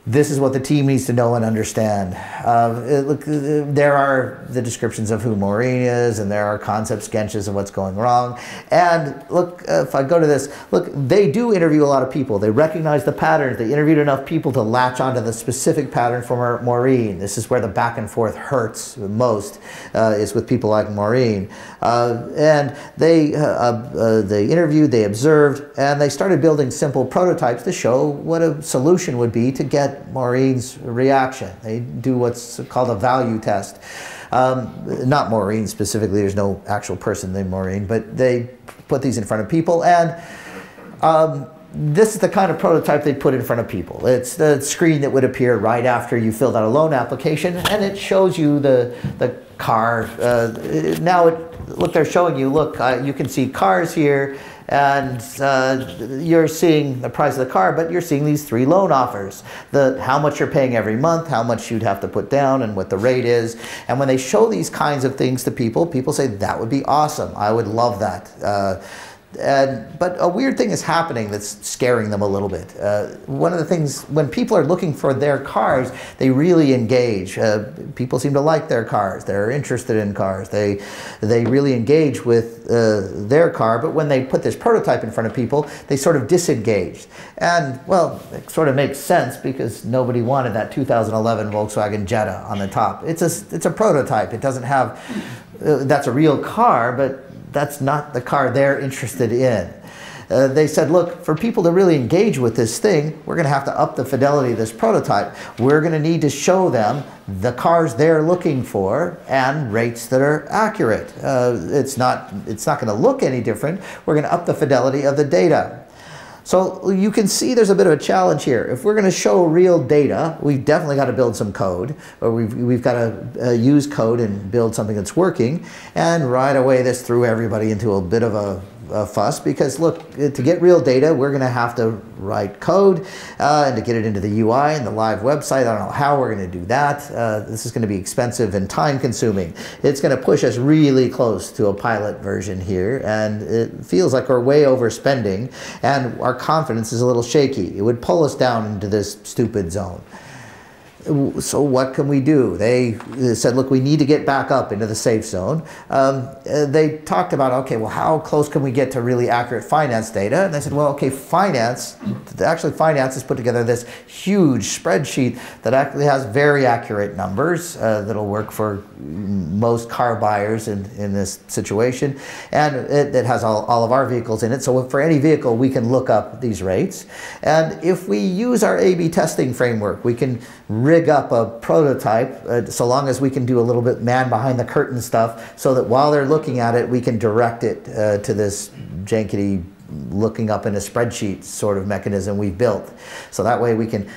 This is what the team needs to know and understand. Look, there are the descriptions of who Maureen is, and there are concept sketches of what's going wrong. And look, if I go to this, look, they do interview a lot of people. They recognize the patterns. They interviewed enough people to latch onto the specific pattern for Maureen. This is where the back and forth hurts most, is with people like Maureen. And they interviewed, they observed, and they started building simple prototypes to show what a solution would be to get Maureen's reaction. They do what's called a value test. Not Maureen specifically, there's no actual person named Maureen, but they put these in front of people, and this is the kind of prototype they put in front of people. It's the screen that would appear right after you filled out a loan application, and it shows you the car. Look, they're showing you, look, you can see cars here, and you're seeing the price of the car, but you're seeing these 3 loan offers. How much you're paying every month, how much you'd have to put down, and what the rate is. And when they show these kinds of things to people, people say, that would be awesome. I would love that. But a weird thing is happening that's scaring them a little bit. One of the things, when people are looking for their cars, they really engage. People seem to like their cars. They're interested in cars. They really engage with their car, but when they put this prototype in front of people, they sort of disengage. And, well, it sort of makes sense because nobody wanted that 2011 Volkswagen Jetta on the top. It's a prototype. It doesn't have, that's a real car, but that's not the car they're interested in. They said, look, for people to really engage with this thing, we're going to have to up the fidelity of this prototype. We're going to need to show them the cars they're looking for and rates that are accurate. It's not going to look any different. We're going to up the fidelity of the data. So you can see there's a bit of a challenge here. If we're going to show real data, we've definitely got to build some code, or we've got to use code and build something that's working. And right away, this threw everybody into a bit of a fuss because look, to get real data, we're going to have to write code and to get it into the UI and the live website. I don't know how we're going to do that. This is going to be expensive and time consuming. It's going to push us really close to a pilot version here, and it feels like we're way overspending and our confidence is a little shaky. It would pull us down into this stupid zone. So what can we do? They said, look, we need to get back up into the safe zone. They talked about, okay, well, how close can we get to really accurate finance data? And they said, well, okay, finance has put together this huge spreadsheet that actually has very accurate numbers that'll work for most car buyers in this situation. And it has all of our vehicles in it. So for any vehicle, we can look up these rates. And if we use our A/B testing framework, we can rig up a prototype so long as we can do a little bit man behind the curtain stuff so that while they're looking at it, we can direct it to this jankety looking up in a spreadsheet sort of mechanism we've built. So that way we can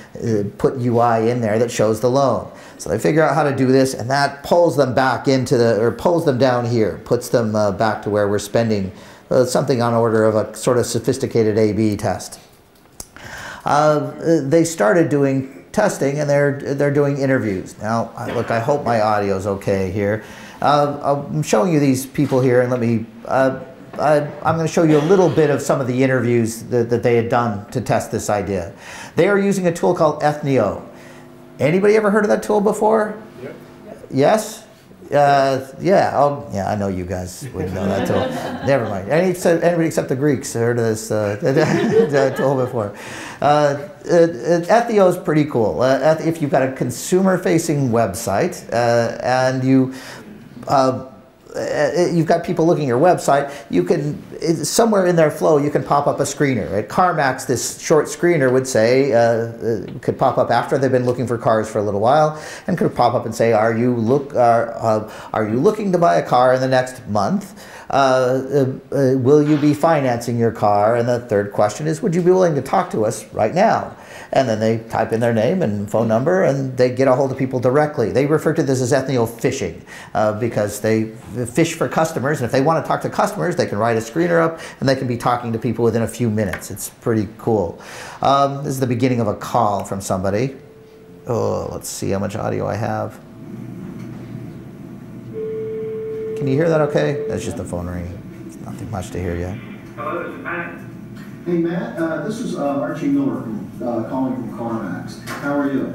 put UI in there that shows the loan. So they figure out how to do this, and that pulls them back into the, or pulls them down here, puts them back to where we're spending something on order of a sort of sophisticated A/B test. They started doing testing, and they're doing interviews. Now, look, I hope my audio's okay here. I'm showing you these people here, and let me, I'm going to show you a little bit of some of the interviews that they had done to test this idea. They are using a tool called Ethnio. Anybody ever heard of that tool before? Yep. Yes? Yeah, oh, yeah, I know you guys wouldn't know that tool. Never mind. Anybody except the Greeks heard of this tool before. Ethnio is pretty cool. If you've got a consumer-facing website and you've got people looking at your website, you can, somewhere in their flow, you can pop up a screener. At CarMax, this short screener would say, could pop up after they've been looking for cars for a little while, and could pop up and say, are you looking to buy a car in the next month? Will you be financing your car? And the third question is, would you be willing to talk to us right now? And then they type in their name and phone number, and they get a hold of people directly. They refer to this as Ethnio phishing because they fish for customers, and if they want to talk to customers, they can write a screener up, and they can be talking to people within a few minutes. It's pretty cool. This is the beginning of a call from somebody. Oh, let's see how much audio I have. Can you hear that okay? That's just the phone ringing. It's nothing much to hear yet. Hello, this is Matt. Hey Matt, this is Archie Miller calling from CarMax. How are you?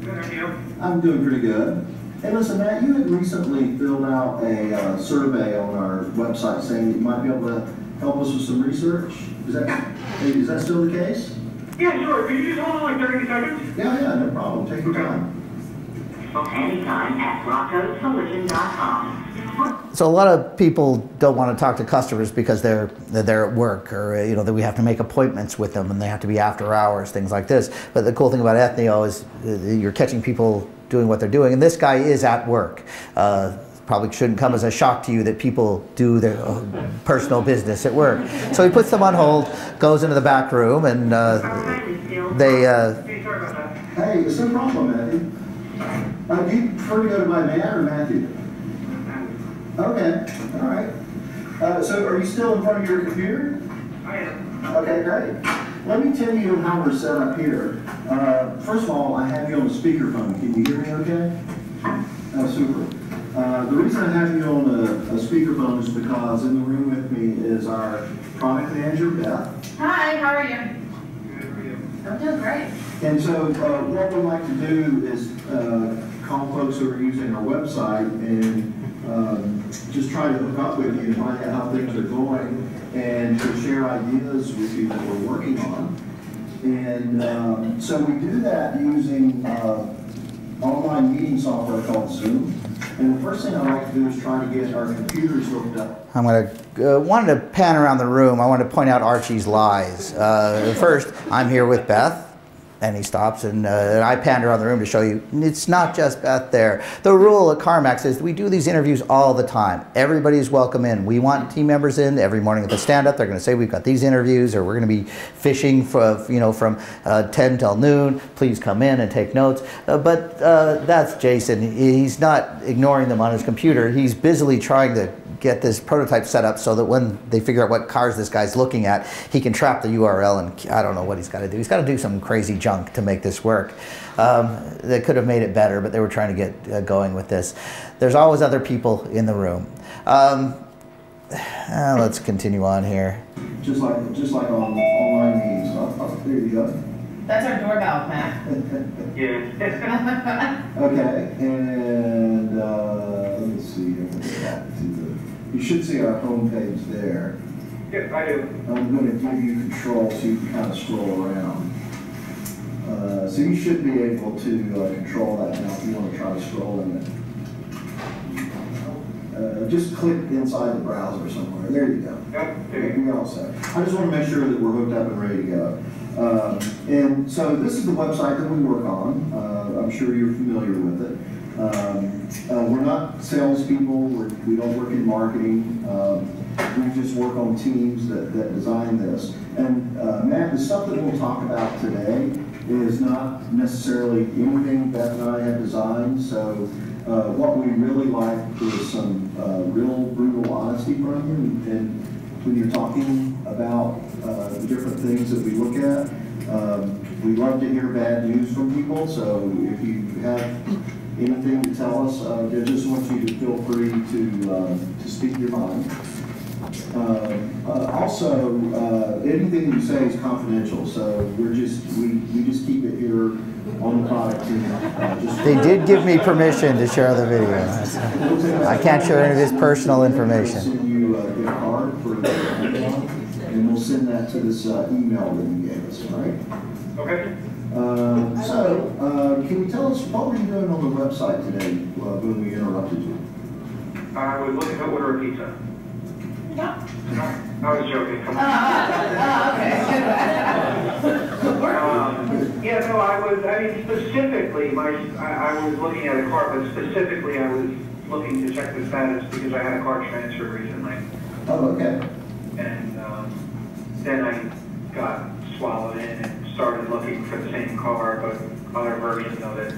Good, how are you? I'm doing pretty good. Hey listen Matt, you had recently filled out a survey on our website saying that you might be able to help us with some research. Is that still the case? Yeah, sure. Could you just hold on like 30 seconds? Yeah, no problem. Take your time. Anytime at roccocollision.com. So a lot of people don't want to talk to customers because they're at work, or that we have to make appointments with them and they have to be after hours, things like this. But the cool thing about Ethnio is you're catching people doing what they're doing, and this guy is at work. Probably shouldn't come as a shock to you that people do their personal business at work. So he puts them on hold, goes into the back room, and Hey, it's no problem, Matthew. Do you prefer to go by Matt or Matthew? Okay, all right. So are you still in front of your computer? I am. Okay, great. Let me tell you how we're set up here. First of all, I have you on a speakerphone. Can you hear me okay? Oh, super. The reason I have you on a speakerphone is because in the room with me is our product manager, Beth. Hi, how are you? Good, how are you? I'm doing great. And so what we like to do is call folks who are using our website and just try to hook up with you and find out how things are going and to share ideas with you that we're working on. And so we do that using online meeting software called Zoom. And the first thing I like to do is try to get our computers hooked up. I'm going to wanted to pan around the room. I want to point out Archie's lies. First, I'm here with Beth. And he stops, and I panned around the room to show you, it's not just Beth there. The rule at CarMax is we do these interviews all the time. Everybody's welcome in. We want team members in every morning at the stand-up. They're going to say, we've got these interviews, or we're going to be fishing for, from 10 till noon. Please come in and take notes. But that's Jason. He's not ignoring them on his computer. He's busily trying to get this prototype set up so that when they figure out what cars this guy's looking at, he can trap the URL, and I don't know what he's got to do. He's got to do some crazy junk to make this work. They could have made it better, but they were trying to get going with this. There's always other people in the room. Let's continue on here. Just like on online meetings. There you go. That's our doorbell, Matt. Yeah. Okay, and let me see. You should see our homepage there. Yeah, I do. I'm going to give you control so you can kind of scroll around. So you should be able to control that now if you want to try to scroll in it. Just click inside the browser somewhere. There you go. Yep, there you We all set. I just want to make sure that we're hooked up and ready to go. And so this is the website that we work on. I'm sure you're familiar with it. We're not salespeople. We don't work in marketing. We just work on teams that design this. And Matt, the stuff that we'll talk about today is not necessarily anything Beth and I have designed. So what we really like is some real brutal honesty from you. And when you're talking about the different things that we look at, we love to hear bad news from people. So if you have anything to tell us, I just want you to feel free to speak your mind. Also, anything you say is confidential, so we just keep it here on the product team. They did give me permission to share the video. I can't share any of his personal information. We'll send you a gift card for Amazon, and we'll send that to this email that you gave us, right? Okay. Can you tell us what were you doing on the website today when we interrupted you? I was looking to order a pizza. No. I was joking. Come on. Okay. Yeah, no, I mean, specifically, I was looking at a car, but specifically I was looking to check the status because I had a car transferred recently. Oh, okay. And then I got swallowed in and started looking for the same car, but other versions of it.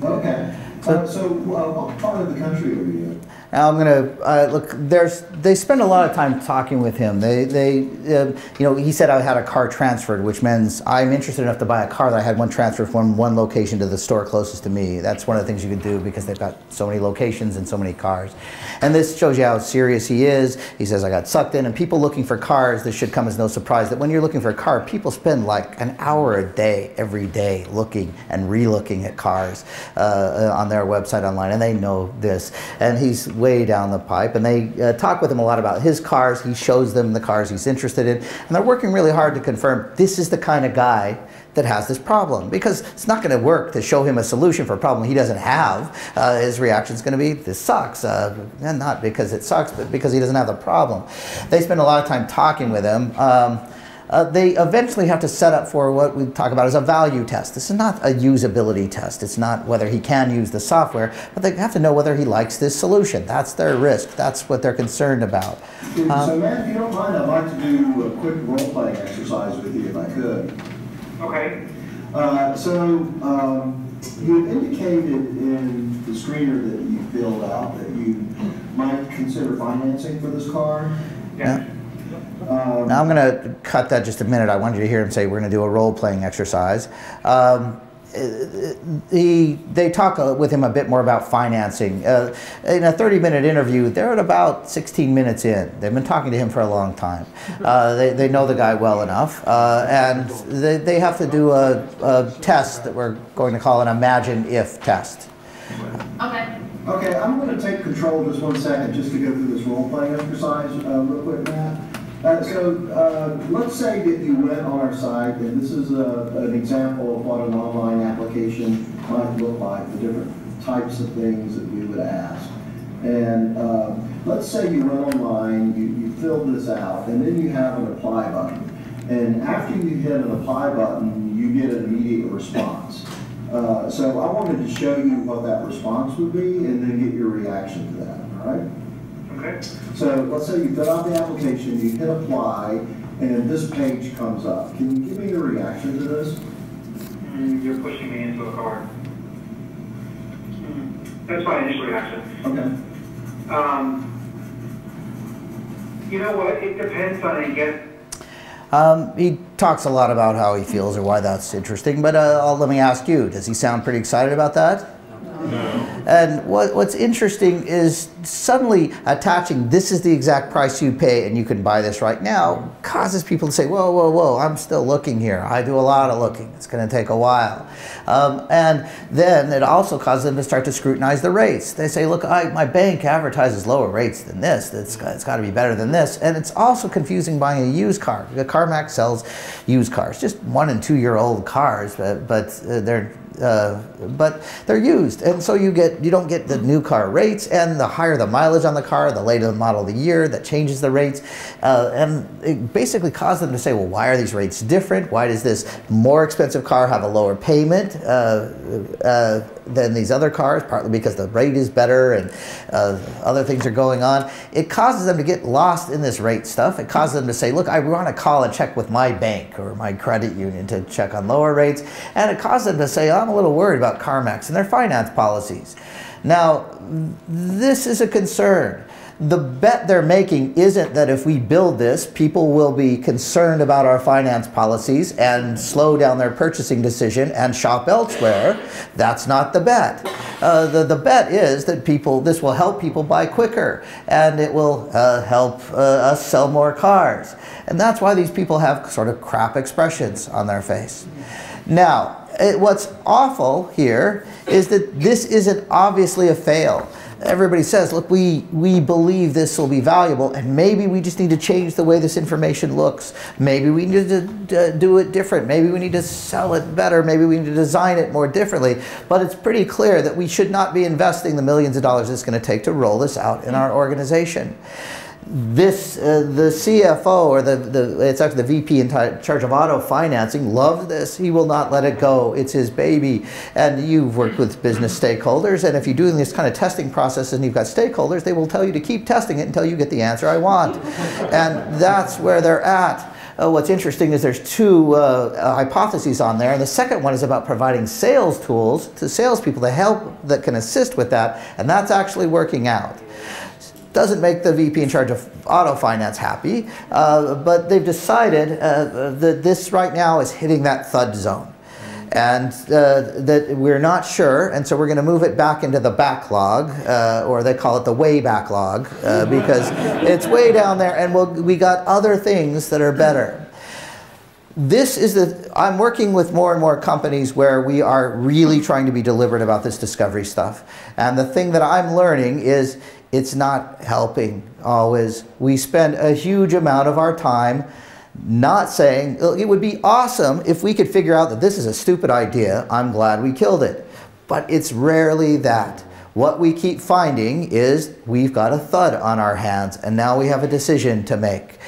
Okay. So what part of the country are you in? Now I'm gonna look. They spend a lot of time talking with him. You know, he said I had a car transferred, which means I'm interested enough to buy a car that I had one transferred from one location to the store closest to me. That's one of the things you can do because they've got so many locations and so many cars. And this shows you how serious he is. He says I got sucked in, and people looking for cars. This should come as no surprise that when you're looking for a car, people spend like an hour a day, every day, looking and re-looking at cars on their website online, and they know this. And he's way down the pipe, and they talk with him a lot about his cars. He shows them the cars he's interested in, and they're working really hard to confirm this is the kind of guy that has this problem, because it's not going to work to show him a solution for a problem he doesn't have. His reaction is going to be, this sucks, and not because it sucks, but because he doesn't have the problem. They spend a lot of time talking with him. They eventually have to set up for what we talk about as a value test. This is not a usability test. It's not whether he can use the software, but they have to know whether he likes this solution. That's their risk. That's what they're concerned about. So Matt, if you don't mind, I'd like to do a quick role-playing exercise with you if I could. Okay. You indicated in the screener that you filled out that you might consider financing for this car. Yeah. Now I'm going to cut that just a minute. I wanted you to hear him say we're going to do a role-playing exercise. They talk with him a bit more about financing. In a 30-minute interview, they're at about 16 minutes in. They've been talking to him for a long time. They know the guy well enough, and they have to do a test that we're going to call an Imagine If test. Okay. Okay, I'm going to take control just 1 second just to go through this role-playing exercise real quick, Matt. Let's say that you went on our site, and this is an example of what an online application might look like, the different types of things that we would ask. And let's say you went online, you filled this out, and then you have an apply button. And after you hit an apply button, you get an immediate response. So I wanted to show you what that response would be and then get your reaction to that, all right? Okay. So let's say you fill out the application, you hit apply, and this page comes up. Can you give me your reaction to this? You're pushing me into a car. That's my initial reaction. Okay. You know what? It depends on, I guess. He talks a lot about how he feels or why that's interesting, but let me ask you, does he sound pretty excited about that? No. And what's interesting is suddenly attaching this is the exact price you pay and you can buy this right now causes people to say, whoa, whoa, whoa, I'm still looking here. I do a lot of looking. It's going to take a while. And then it also causes them to start to scrutinize the rates. They say, look, my bank advertises lower rates than this. It's got to be better than this. And it's also confusing buying a used car. The CarMax sells used cars, just 1- and 2-year-old cars, but they're used, and so you don't get the new car rates, and the higher the mileage on the car, the later the model of the year, that changes the rates, and it basically caused them to say, well, why are these rates different? Why does this more expensive car have a lower payment than these other cars? Partly because the rate is better and other things are going on. It causes them to get lost in this rate stuff. It causes them to say, look, I want to call and check with my bank or my credit union to check on lower rates, and it causes them to say, I'm a little worried about CarMax and their finance policies. Now, this is a concern. The bet they're making isn't that if we build this, people will be concerned about our finance policies and slow down their purchasing decision and shop elsewhere. That's not the bet. The bet is that this will help people buy quicker, and it will help us sell more cars. And that's why these people have sort of crap expressions on their face. Now, what's awful here is that this isn't obviously a fail. Everybody says, look, we believe this will be valuable, and maybe we just need to change the way this information looks. Maybe we need to do it different. Maybe we need to sell it better. Maybe we need to design it more differently. But it's pretty clear that we should not be investing the millions of dollars it's going to take to roll this out in our organization. The CFO, or it's actually the VP in charge of auto financing, loves this. He will not let it go. It's his baby. And you've worked with business stakeholders, and if you're doing this kind of testing process and you've got stakeholders, they will tell you to keep testing it until you get the answer I want. And that's where they're at. What's interesting is there's 2 hypotheses on there, and the second one is about providing sales tools to salespeople that can assist with that, and that's actually working out. Doesn't make the VP in charge of auto finance happy, but they've decided that this right now is hitting that thud zone, and that we're not sure, and so we're going to move it back into the backlog, or they call it the way backlog, because it's way down there, and we got other things that are better. I'm working with more and more companies where we are really trying to be deliberate about this discovery stuff, and the thing that I'm learning is it's not helping always. We spend a huge amount of our time not saying, it would be awesome if we could figure out that this is a stupid idea, I'm glad we killed it. But it's rarely that. What we keep finding is we've got a thud on our hands, and now we have a decision to make.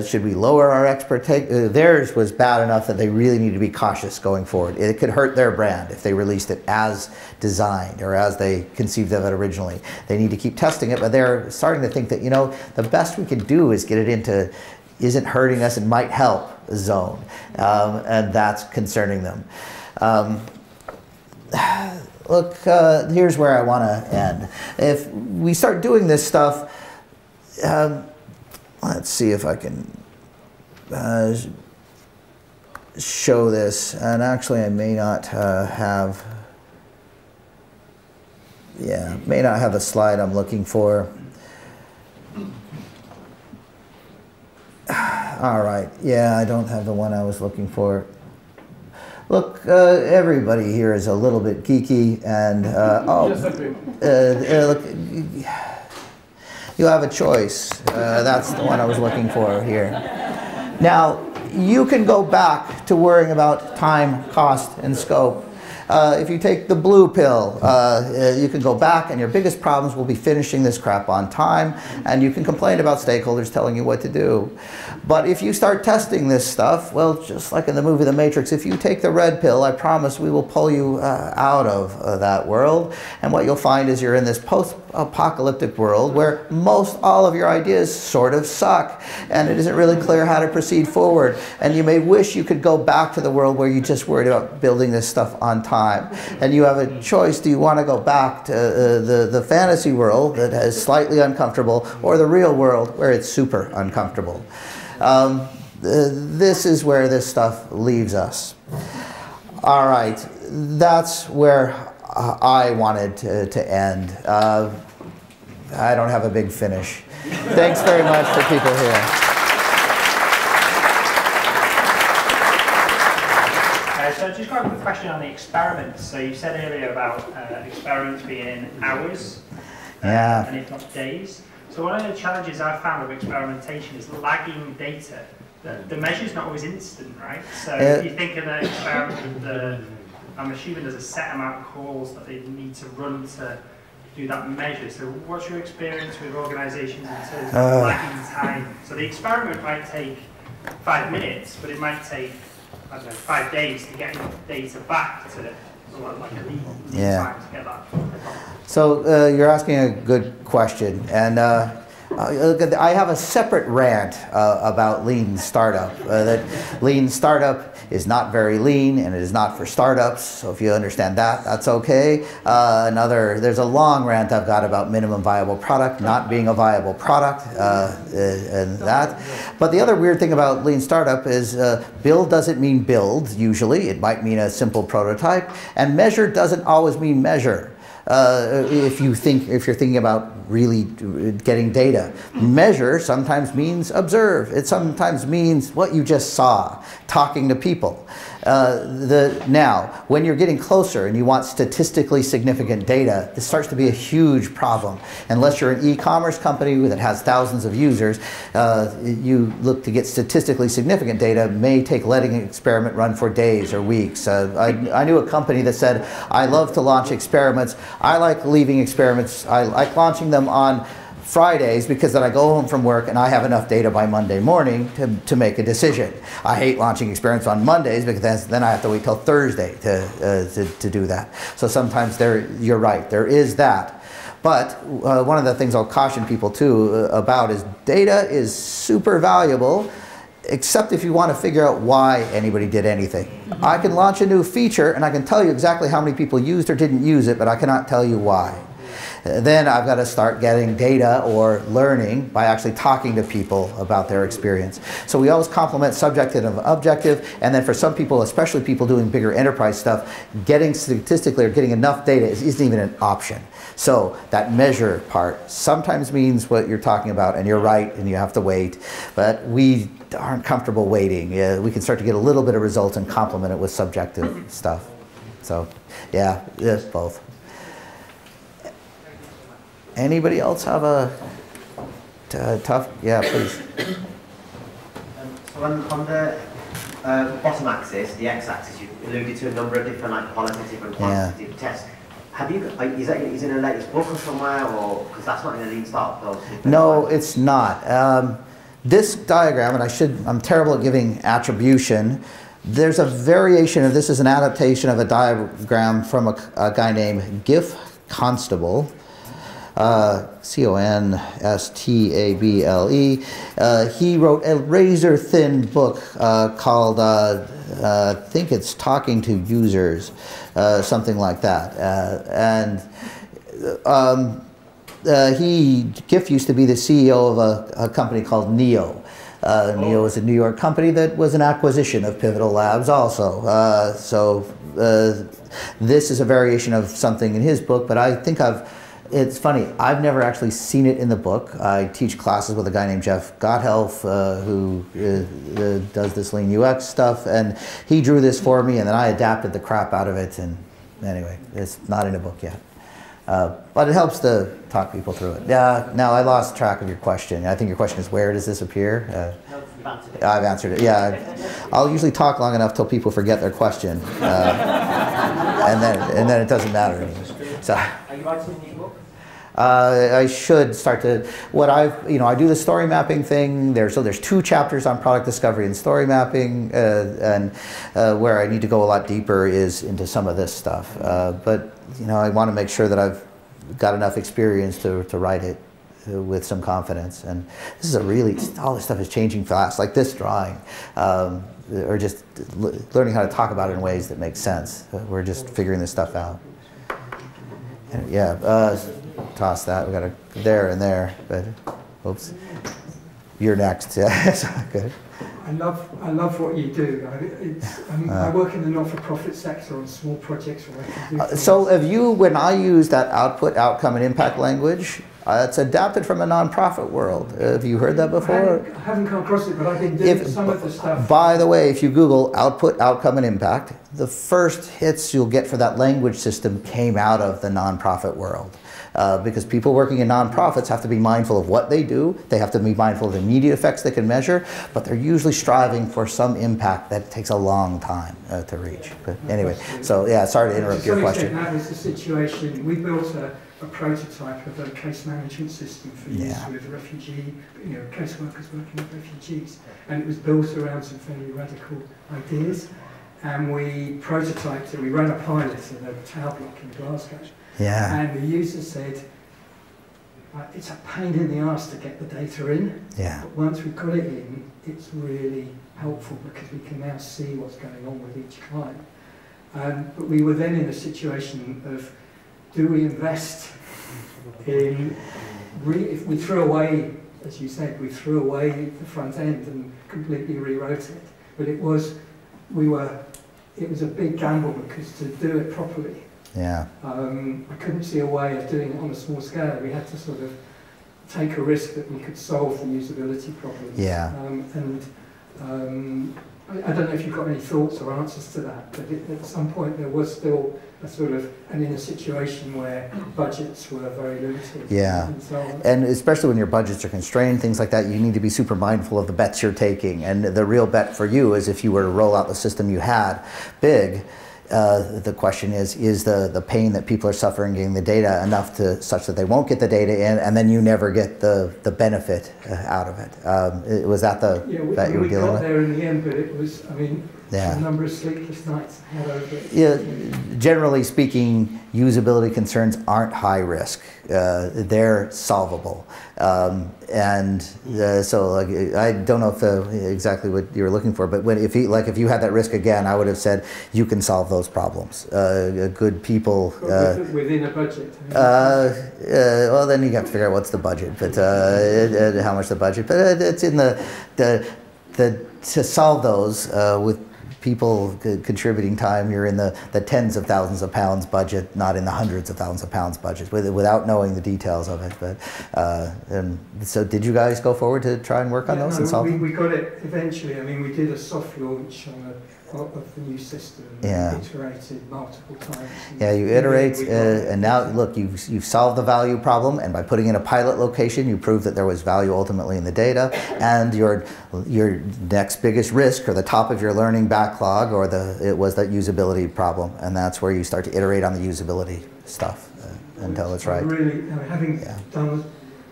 Should we lower our expectations? Theirs was bad enough that they really need to be cautious going forward. It could hurt their brand if they released it as designed or as they conceived of it originally. They need to keep testing it, but they're starting to think that, you know, the best we can do is get it into isn't hurting us and might help zone, and that's concerning them. Look, here's where I want to end. If we start doing this stuff, let's see if I can show this. And actually, I may not have the slide I'm looking for. All right, yeah, I don't have the one I was looking for. Look, everybody here is a little bit geeky, and look, you have a choice. That's the one I was looking for here. Now, you can go back to worrying about time, cost, and scope. If you take the blue pill, you can go back, and your biggest problems will be finishing this crap on time, and you can complain about stakeholders telling you what to do. But if you start testing this stuff, well, just like in the movie The Matrix, if you take the red pill, I promise we will pull you out of that world, and what you'll find is you're in this post-apocalyptic world where most all of your ideas sort of suck, and it isn't really clear how to proceed forward, and you may wish you could go back to the world where you just worried about building this stuff on time. time, and you have a choice. Do you want to go back to the fantasy world that is slightly uncomfortable, or the real world where it's super uncomfortable? This is where this stuff leaves us. All right, that's where I wanted to end. I don't have a big finish. Thanks very much for people here. So just got a quick question on the experiments. So you said earlier about experiments being hours and if not days. So one of the challenges I've found of experimentation is lagging data. The measure's not always instant, right? So if you think of an experiment, I'm assuming there's a set amount of calls that they need to run to do that measure. So what's your experience with organizations in terms of lagging time? So the experiment might take 5 minutes, but it might take, I don't know, 5 days to get data back to like a lead time to get that. So you're asking a good question, and I have a separate rant about lean startup. That lean startup is not very lean, and it is not for startups. So if you understand that, that's okay. There's a long rant I've got about minimum viable product not being a viable product, and that. But the other weird thing about lean startup is build doesn't mean build. Usually, it might mean a simple prototype, and measure doesn't always mean measure. If you're thinking about really getting data. Measure sometimes means observe. It sometimes means what you just saw, talking to people. Now, when you're getting closer and you want statistically significant data, this starts to be a huge problem. Unless you're an e-commerce company that has thousands of users, you look to get statistically significant data may take letting an experiment run for days or weeks. I knew a company that said, I love to launch experiments. I like leaving experiments. I like launching them on Fridays because then I go home from work and I have enough data by Monday morning to make a decision. I hate launching experiments on Mondays because then I have to wait till Thursday to do that. So sometimes you're right, there is that. But one of the things I'll caution people too about is data is super valuable, except if you want to figure out why anybody did anything. I can launch a new feature and I can tell you exactly how many people used or didn't use it, but I cannot tell you why. Then I've got to start getting data or learning by actually talking to people about their experience. So we always complement subjective and objective, and then for some people, especially people doing bigger enterprise stuff, getting statistically or getting enough data isn't even an option. So that measure part sometimes means what you're talking about, and you're right, and you have to wait, but we aren't comfortable waiting. We can start to get a little bit of results and complement it with subjective stuff. So yeah, both. Anybody else have a tough? Yeah, please. So on the bottom axis, the x-axis, you alluded to a number of different like qualitative and quantitative tests. Have you? Is it in a latest book or somewhere, or because that's not in the lean startup though? No, it's not. This diagram, and I'm terrible at giving attribution. There's a variation of this. Is an adaptation of a diagram from a guy named Jeff Constable. Constable. He wrote a razor thin book called, I think it's Talking to Users, something like that. Giff used to be the CEO of a company called Neo. Neo is a New York company that was an acquisition of Pivotal Labs also. This is a variation of something in his book, but I think it's funny, I've never actually seen it in the book. I teach classes with a guy named Jeff Patton, who does this lean UX stuff, and he drew this for me, and then I adapted the crap out of it, and anyway, it's not in a book yet. But it helps to talk people through it. Now, I lost track of your question. I think your question is, where does this appear? I've answered it. Yeah, I'll usually talk long enough till people forget their question, and then it doesn't matter anymore. So, Are you writing a new book? I should start to. I do the story mapping thing. There's 2 chapters on product discovery and story mapping, and where I need to go a lot deeper is into some of this stuff. But I want to make sure that I've got enough experience to write it with some confidence. And this is all this stuff is changing fast, like this drawing, or just learning how to talk about it in ways that make sense. We're just figuring this stuff out. And toss that. We got a there and there, but oops. You're next. Yeah, good. I love what you do. I work in the not-for-profit sector on small projects where I can do things. So when I use that output, outcome, and impact language, it's adapted from a nonprofit world. Have you heard that before? I haven't come across it, but I've been doing some of the stuff. By the way, if you Google output, outcome, and impact, the first hits you'll get for that language system came out of the nonprofit world. Because people working in nonprofits have to be mindful of what they do. They have to be mindful of the immediate effects they can measure, but they're usually striving for some impact that takes a long time to reach. But anyway, so yeah, sorry to interrupt your question. That was the situation. We built a prototype of a case management system for use with refugee, caseworkers working with refugees, and it was built around some fairly radical ideas. And we prototyped it. We ran a pilot in a tower block in Glasgow. Yeah. And the user said, it's a pain in the arse to get the data in, but once we've got it in, it's really helpful because we can now see what's going on with each client. But we were then in a situation of, do we invest in, if we threw away, as you said, we threw away the front end and completely rewrote it, but it was a big gamble because to do it properly, I couldn't see a way of doing it on a small scale. We had to sort of take a risk that we could solve the usability problems. I don't know if you've got any thoughts or answers to that, but at some point there was still a sort of, and in a situation where budgets were very limited. And so on. And especially when your budgets are constrained, things like that, you need to be super mindful of the bets you're taking. And the real bet for you is if you were to roll out the system you had big, the question is the pain that people are suffering getting the data enough to such that they won't get the data in, and then you never get the benefit out of it. Was that that you were dealing with? We got there in the end, but it was, a number of sleepless nights I had over it. Yeah, generally speaking, usability concerns aren't high risk. They're solvable. So like, I don't know if exactly what you were looking for, but if you had that risk again, I would have said you can solve those problems. Good people within a budget. well, then you have to figure out what's the budget, but how much the budget. But it's in to solve those with people contributing time, you're in the tens of thousands of pounds budget, not in the hundreds of thousands of pounds budget, without knowing the details of it. But and so, did you guys go forward to try and work on those and solve them? We got it eventually. We did a soft launch of the new system. Iterated multiple times. You iterate, and now look, you've solved the value problem, and by putting in a pilot location, you proved that there was value ultimately in the data, and your next biggest risk, or the top of your learning backlog, it was that usability problem, and that's where you start to iterate on the usability stuff until it's right. Really,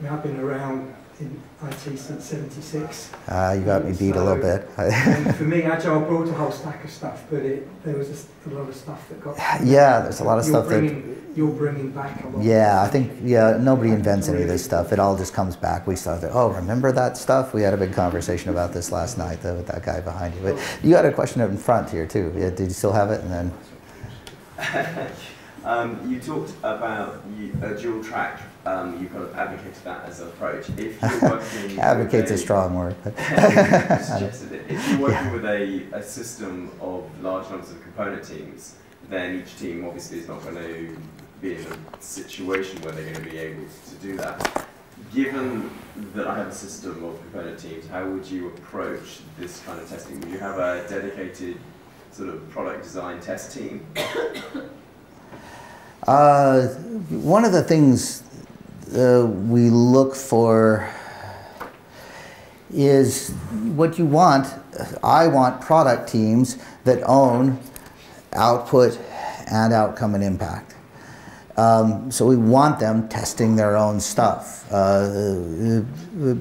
I've been around in IT since '76. You got me beat a little bit. And for me, Agile brought a whole stack of stuff, but there was a lot of stuff that got... there's a lot of stuff you're bringing back a lot. I think, nobody invents any of this stuff. It all just comes back. We started, remember that stuff? We had a big conversation about this last night with that guy behind you. But you had a question up in front here, too. Did you still have it? And then... you talked about a dual track. You kind of advocated that as an approach. If you're working advocate's a strong word. But if you're working with a system of large numbers of component teams, then each team obviously is not going to be in a situation where they're going to be able to do that. Given that I have a system of component teams, how would you approach this kind of testing? Would you have a dedicated sort of product design test team? One of the things we look for is what you want. I want product teams that own output and outcome and impact. So we want them testing their own stuff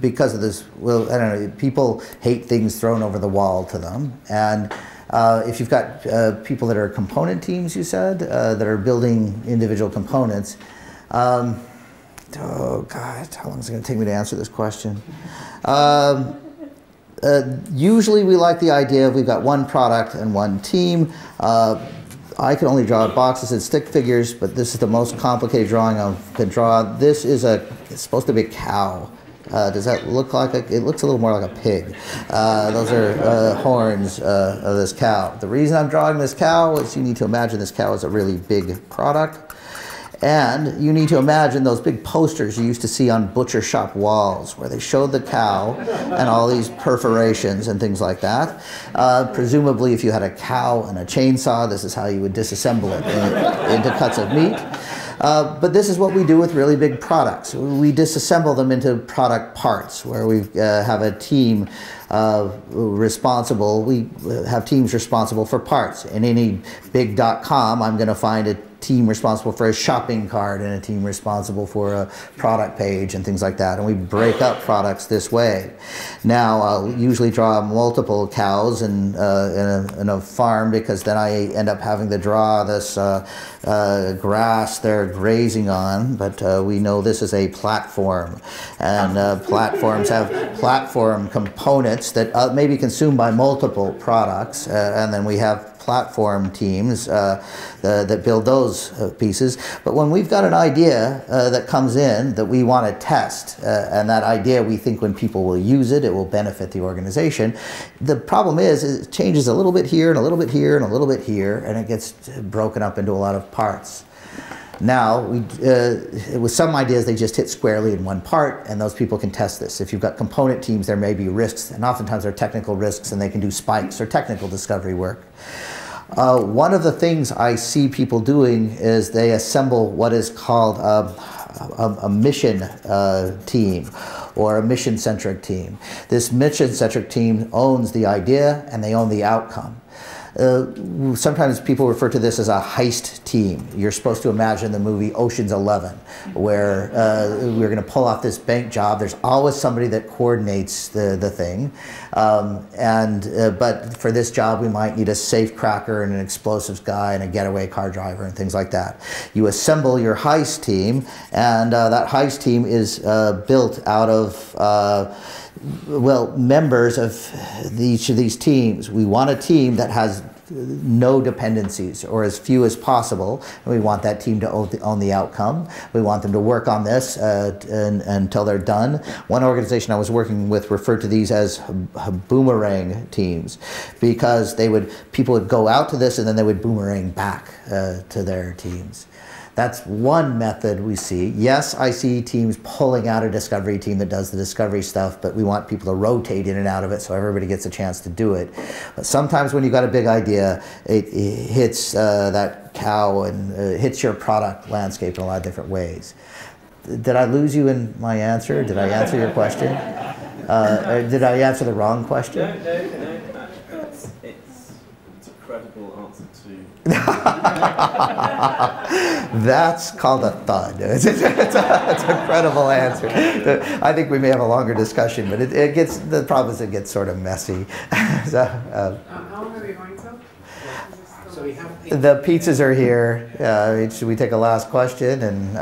because of this. Well, I don't know. People hate things thrown over the wall to them, and if you've got people that are component teams, you said, that are building individual components, oh God, how long is it going to take me to answer this question? Usually we like the idea of we've got one product and one team. I can only draw boxes and stick figures, but this is the most complicated drawing I can draw. This is it's supposed to be a cow. Does that look like it looks a little more like a pig. Those are horns of this cow. The reason I'm drawing this cow is you need to imagine this cow is a really big product. And you need to imagine those big posters you used to see on butcher shop walls where they showed the cow and all these perforations and things like that. Presumably if you had a cow and a chainsaw, this is how you would disassemble it into cuts of meat. But this is what we do with really big products. We disassemble them into product parts where we have a team responsible. We have teams responsible for parts. In any big .com, I'm going to find a team responsible for a shopping cart and a team responsible for a product page and things like that. And we break up products this way. Now, I'll usually draw multiple cows in a farm because then I end up having to draw this grass they're grazing on. But we know this is a platform. And platforms have platform components that may be consumed by multiple products. And then we have platform teams that build those pieces. But when we've got an idea that comes in that we want to test, and that idea we think when people will use it, it will benefit the organization, the problem is it changes a little bit here and a little bit here and a little bit here, and it gets broken up into a lot of parts. Now, with some ideas, they just hit squarely in one part, and those people can test this. If you've got component teams, there may be risks, and oftentimes they're technical risks, and they can do spikes or technical discovery work. One of the things I see people doing is they assemble what is called a mission team or a mission-centric team. This mission-centric team owns the idea, and they own the outcome. Sometimes people refer to this as a heist team. You're supposed to imagine the movie Ocean's 11, where we're going to pull off this bank job. There's always somebody that coordinates the thing. But for this job, we might need a safe cracker and an explosives guy and a getaway car driver and things like that. You assemble your heist team, and that heist team is built out of members of each of these teams. We want a team that has no dependencies or as few as possible. And we want that team to own the outcome. We want them to work on this until they're done. One organization I was working with referred to these as boomerang teams because people would go out to this and then they would boomerang back to their teams. That's one method we see. Yes, I see teams pulling out a discovery team that does the discovery stuff, but we want people to rotate in and out of it so everybody gets a chance to do it. But sometimes when you've got a big idea, it hits that cow and hits your product landscape in a lot of different ways. Did I lose you in my answer? Did I answer your question? Or did I answer the wrong question? No. It's a credible answer to. That's called a thud. It's a credible answer. I think we may have a longer discussion, but the problem is it gets sort of messy. So, how long are we going to? So we have the pizzas are here. Should we take a last question, and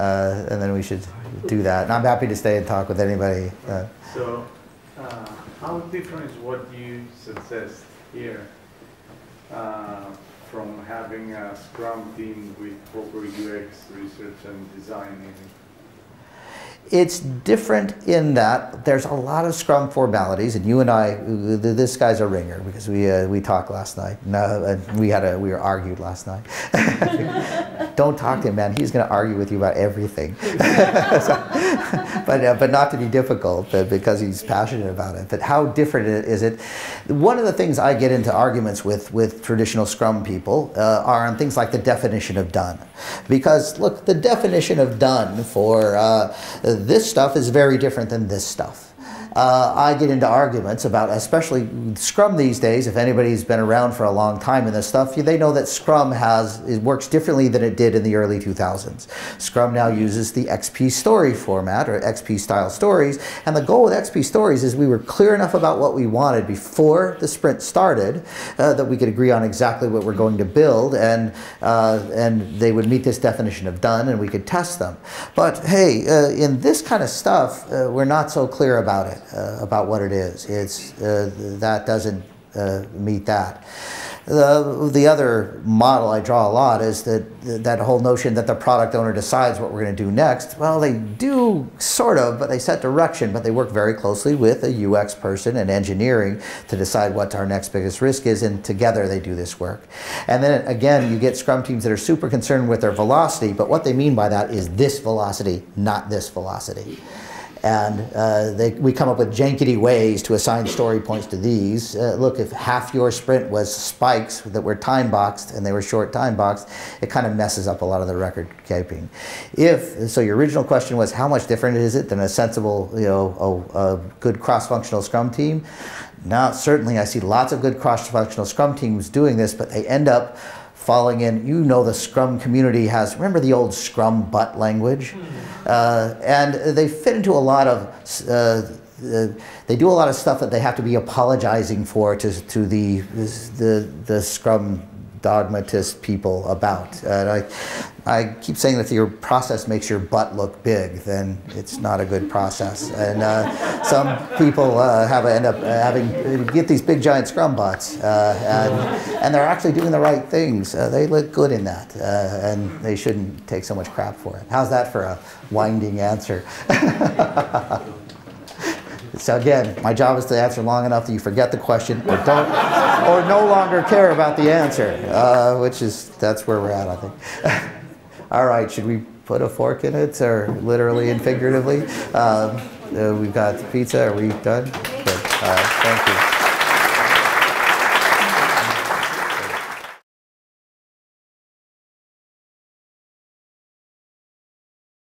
then we should do that. And I'm happy to stay and talk with anybody. So, how different is what you suggest here from having a Scrum team with proper UX research and design? It's different in that there's a lot of Scrum formalities, and you and I, this guy's a ringer because we talked last night. We were argued last night. Don't talk to him, man. He's going to argue with you about everything. But not to be difficult, but because he's passionate about it. But how different is it? One of the things I get into arguments with traditional Scrum people are on things like the definition of done. Because look, the definition of done for this stuff is very different than this stuff. I get into arguments about, especially Scrum these days. If anybody's been around for a long time in this stuff, they know that Scrum it works differently than it did in the early 2000s. Scrum now uses the XP story format, or XP style stories, and the goal with XP stories is we were clear enough about what we wanted before the sprint started that we could agree on exactly what we're going to build, and they would meet this definition of done, and we could test them. But hey, in this kind of stuff, we're not so clear about it, about what it is. That doesn't meet that. The other model I draw a lot is that whole notion that the product owner decides what we're going to do next. Well, they do sort of, but they set direction, but they work very closely with a UX person and engineering to decide what our next biggest risk is, and together they do this work. And then again, you get Scrum teams that are super concerned with their velocity, but what they mean by that is this velocity, not this velocity. And we come up with jankety ways to assign story points to these. Look, if half your sprint was spikes that were time boxed and they were short time boxed, it kind of messes up a lot of the record keeping. So your original question was, how much different is it than a sensible, a good cross-functional Scrum team? Now, certainly I see lots of good cross-functional Scrum teams doing this, but they end up falling in, the Scrum community has, remember the old Scrum butt language? And they fit into a lot of, they do a lot of stuff that they have to be apologizing for to the Scrum dogmatist people about. I keep saying that if your process makes your butt look big, then it's not a good process. And some people end up get these big giant Scrum butts, and they're actually doing the right things. They look good in that, and they shouldn't take so much crap for it. How's that for a winding answer? So again, my job is to answer long enough that you forget the question or or no longer care about the answer, that's where we're at, I think. All right, should we put a fork in it, or literally and figuratively? We've got pizza. Are we done? Good. Thank you.